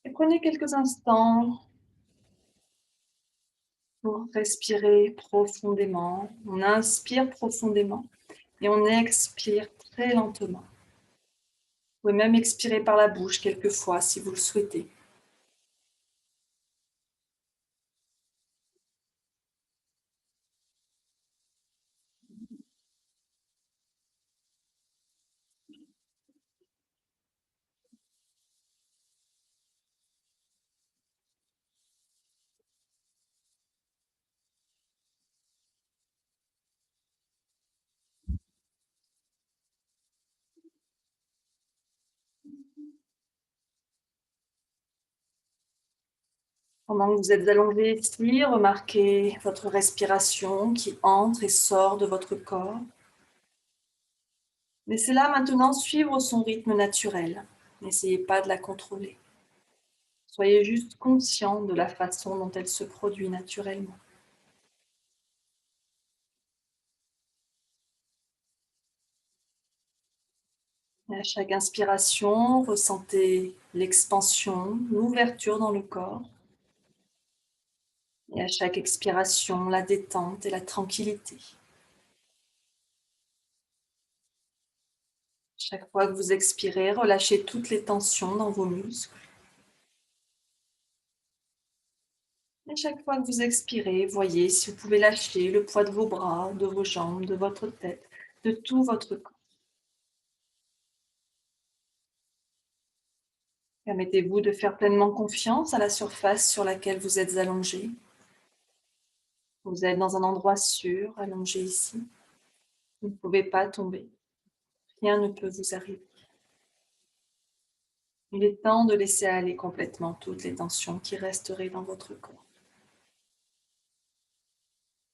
Et prenez quelques instants pour respirer profondément. On inspire profondément et on expire très lentement. Vous pouvez même expirer par la bouche quelquefois si vous le souhaitez. Pendant que vous êtes allongé ici, remarquez votre respiration qui entre et sort de votre corps. Laissez-la maintenant suivre son rythme naturel. N'essayez pas de la contrôler. Soyez juste conscient de la façon dont elle se produit naturellement. Et à chaque inspiration, ressentez l'expansion, l'ouverture dans le corps. Et à chaque expiration, la détente et la tranquillité. Chaque fois que vous expirez, relâchez toutes les tensions dans vos muscles. Et chaque fois que vous expirez, voyez si vous pouvez lâcher le poids de vos bras, de vos jambes, de votre tête, de tout votre corps. Permettez-vous de faire pleinement confiance à la surface sur laquelle vous êtes allongé. Vous êtes dans un endroit sûr, allongé ici. Vous ne pouvez pas tomber. Rien ne peut vous arriver. Il est temps de laisser aller complètement toutes les tensions qui resteraient dans votre corps.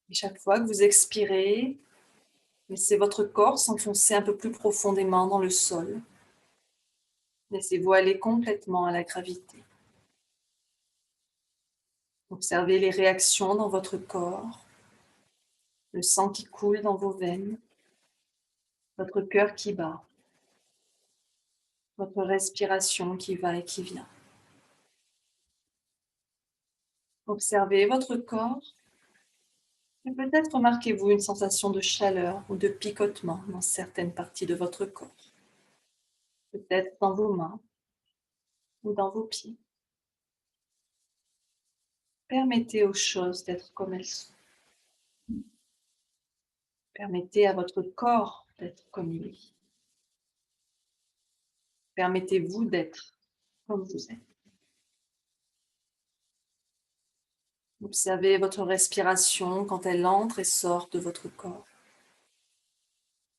Et chaque fois que vous expirez, laissez votre corps s'enfoncer un peu plus profondément dans le sol. Laissez-vous aller complètement à la gravité. Observez les réactions dans votre corps, le sang qui coule dans vos veines, votre cœur qui bat, votre respiration qui va et qui vient. Observez votre corps et peut-être remarquez-vous une sensation de chaleur ou de picotement dans certaines parties de votre corps, peut-être dans vos mains ou dans vos pieds. Permettez aux choses d'être comme elles sont. Permettez à votre corps d'être comme il est. Permettez-vous d'être comme vous êtes. Observez votre respiration quand elle entre et sort de votre corps.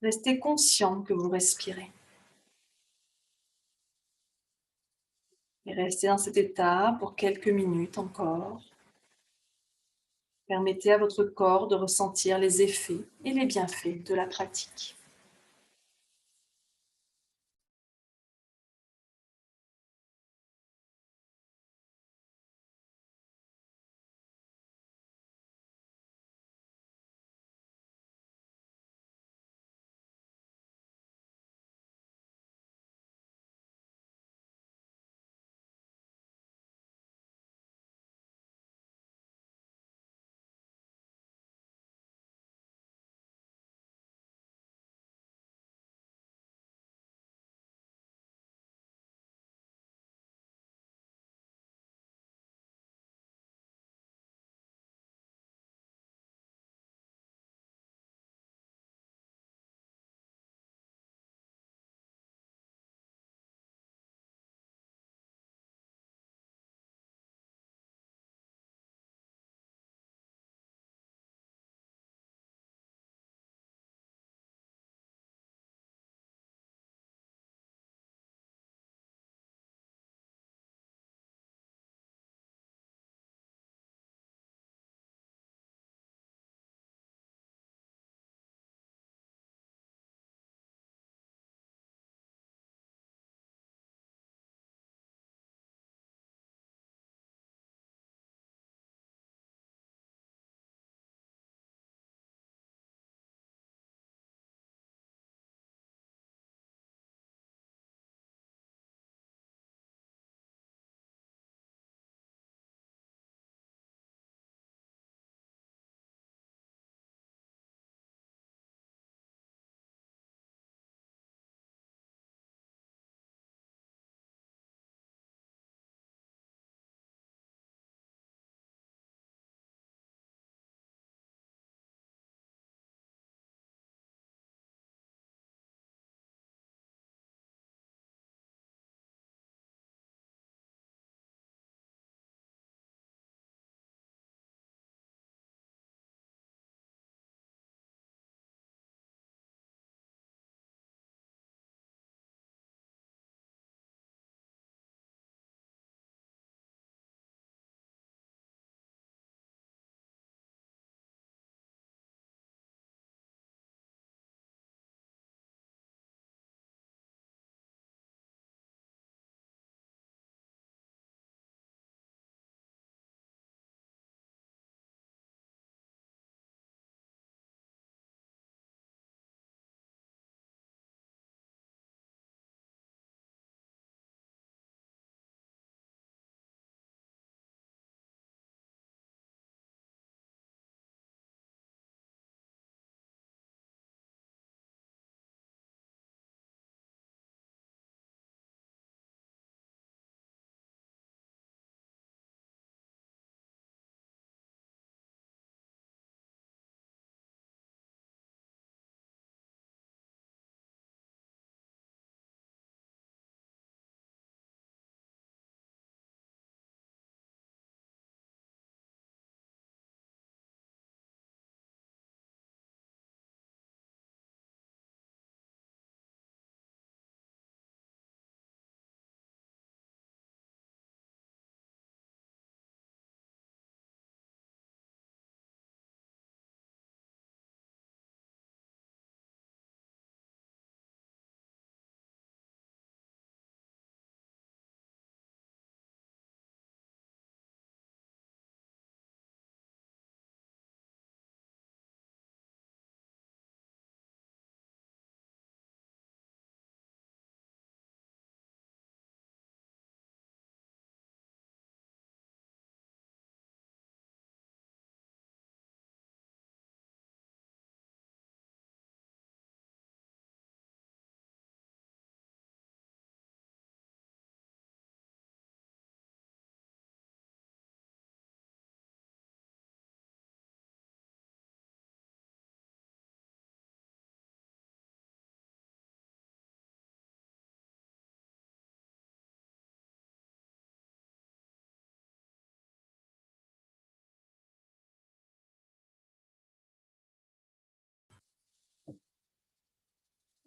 Restez conscient que vous respirez. Et restez dans cet état pour quelques minutes encore. Permettez à votre corps de ressentir les effets et les bienfaits de la pratique.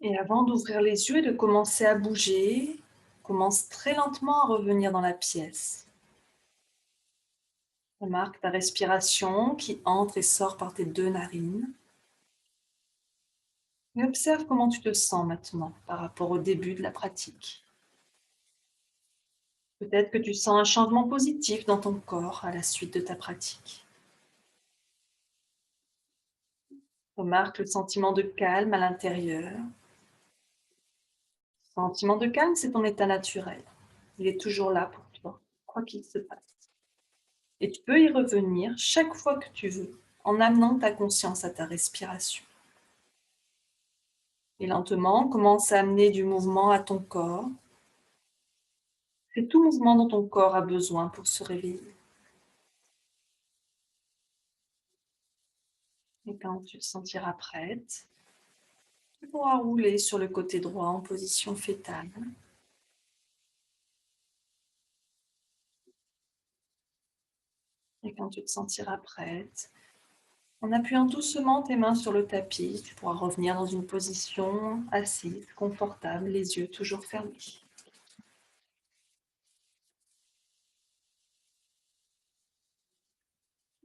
Et avant d'ouvrir les yeux et de commencer à bouger, commence très lentement à revenir dans la pièce. Remarque ta respiration qui entre et sort par tes 2 narines. Et observe comment tu te sens maintenant par rapport au début de la pratique. Peut-être que tu sens un changement positif dans ton corps à la suite de ta pratique. Remarque le sentiment de calme à l'intérieur. Le sentiment de calme, c'est ton état naturel. Il est toujours là pour toi, quoi qu'il se passe. Et tu peux y revenir chaque fois que tu veux, en amenant ta conscience à ta respiration. Et lentement, commence à amener du mouvement à ton corps. C'est tout mouvement dont ton corps a besoin pour se réveiller. Et quand tu te sentiras prête, tu pourras rouler sur le côté droit en position fétale. Et quand tu te sentiras prête, en appuyant doucement tes mains sur le tapis, tu pourras revenir dans une position assise, confortable, les yeux toujours fermés.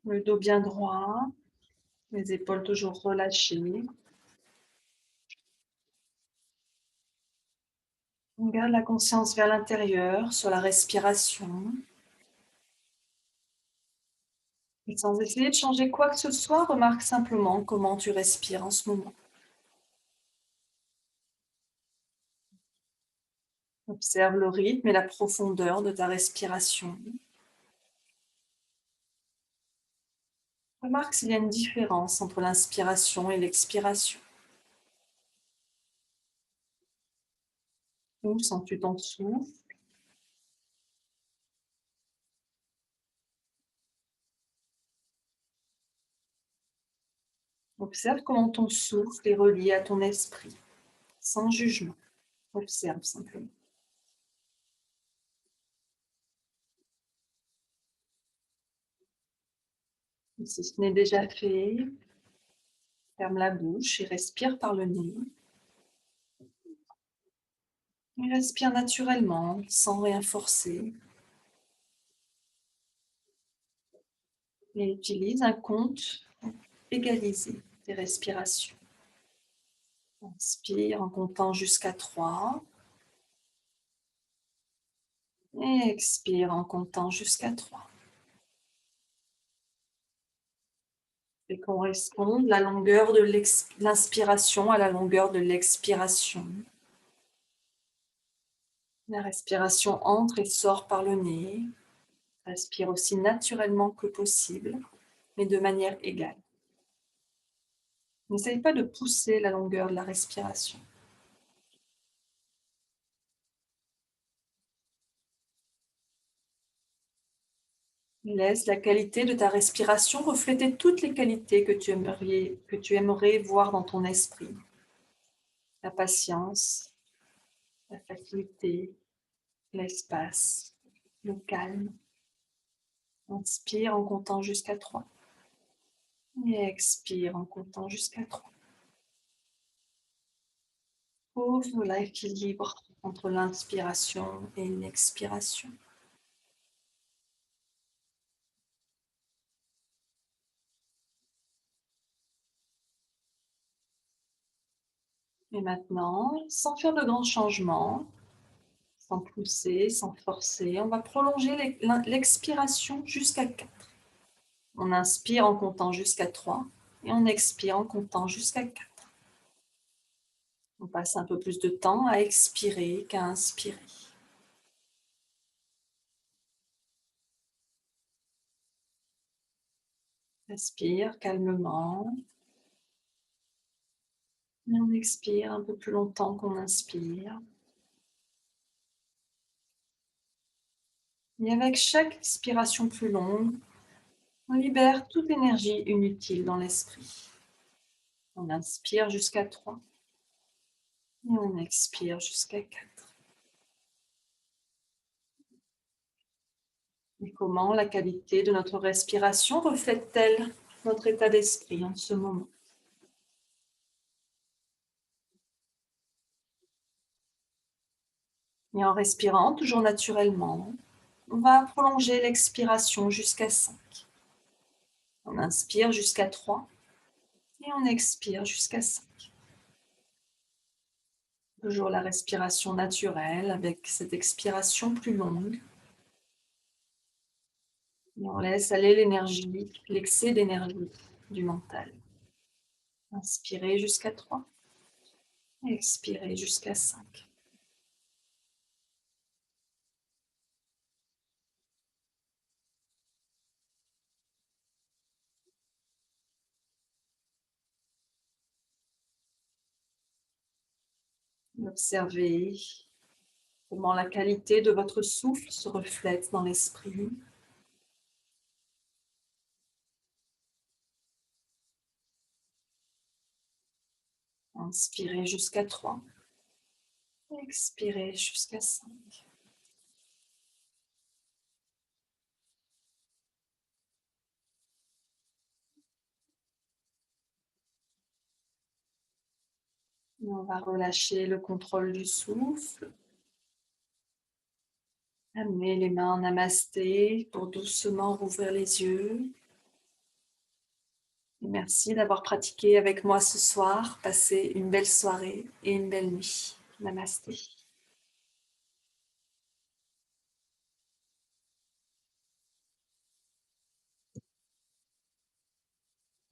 Le dos bien droit, les épaules toujours relâchées. On garde la conscience vers l'intérieur, sur la respiration. Et sans essayer de changer quoi que ce soit, remarque simplement comment tu respires en ce moment. Observe le rythme et la profondeur de ta respiration. Remarque s'il y a une différence entre l'inspiration et l'expiration. Où sens-tu ton souffle? Observe comment ton souffle est relié à ton esprit, sans jugement. Observe simplement. Et si ce n'est déjà fait, ferme la bouche et respire par le nez. Et respire naturellement, sans rien forcer. Et utilise un compte pour égaliser tes respirations. Inspire en comptant jusqu'à 3. Et expire en comptant jusqu'à 3. Et corresponde la longueur de l'inspiration à la longueur de l'expiration. La respiration entre et sort par le nez. Respire aussi naturellement que possible, mais de manière égale. N'essaye pas de pousser la longueur de la respiration. Laisse la qualité de ta respiration refléter toutes les qualités que tu aimerais voir dans ton esprit. La patience, la faculté, l'espace, le calme. Inspire en comptant jusqu'à 3. Et expire en comptant jusqu'à 3. Trouve l'équilibre entre l'inspiration et l'expiration. Et maintenant, sans faire de grands changements, sans pousser, sans forcer, on va prolonger l'expiration jusqu'à 4. On inspire en comptant jusqu'à 3 et on expire en comptant jusqu'à 4. On passe un peu plus de temps à expirer qu'à inspirer. Respire calmement. Et on expire un peu plus longtemps qu'on inspire. Et avec chaque expiration plus longue, on libère toute énergie inutile dans l'esprit. On inspire jusqu'à 3 et on expire jusqu'à 4. Et comment la qualité de notre respiration reflète-t-elle notre état d'esprit en ce moment? Et en respirant toujours naturellement, on va prolonger l'expiration jusqu'à 5. On inspire jusqu'à 3 et on expire jusqu'à 5. Toujours la respiration naturelle avec cette expiration plus longue. Et on laisse aller l'énergie, l'excès d'énergie du mental. Inspirez jusqu'à 3. Expirez jusqu'à 5. Observez comment la qualité de votre souffle se reflète dans l'esprit. Inspirez jusqu'à 3. Expirez jusqu'à 5. On va relâcher le contrôle du souffle. Amenez les mains en namasté pour doucement rouvrir les yeux. Et merci d'avoir pratiqué avec moi ce soir. Passez une belle soirée et une belle nuit. Namasté.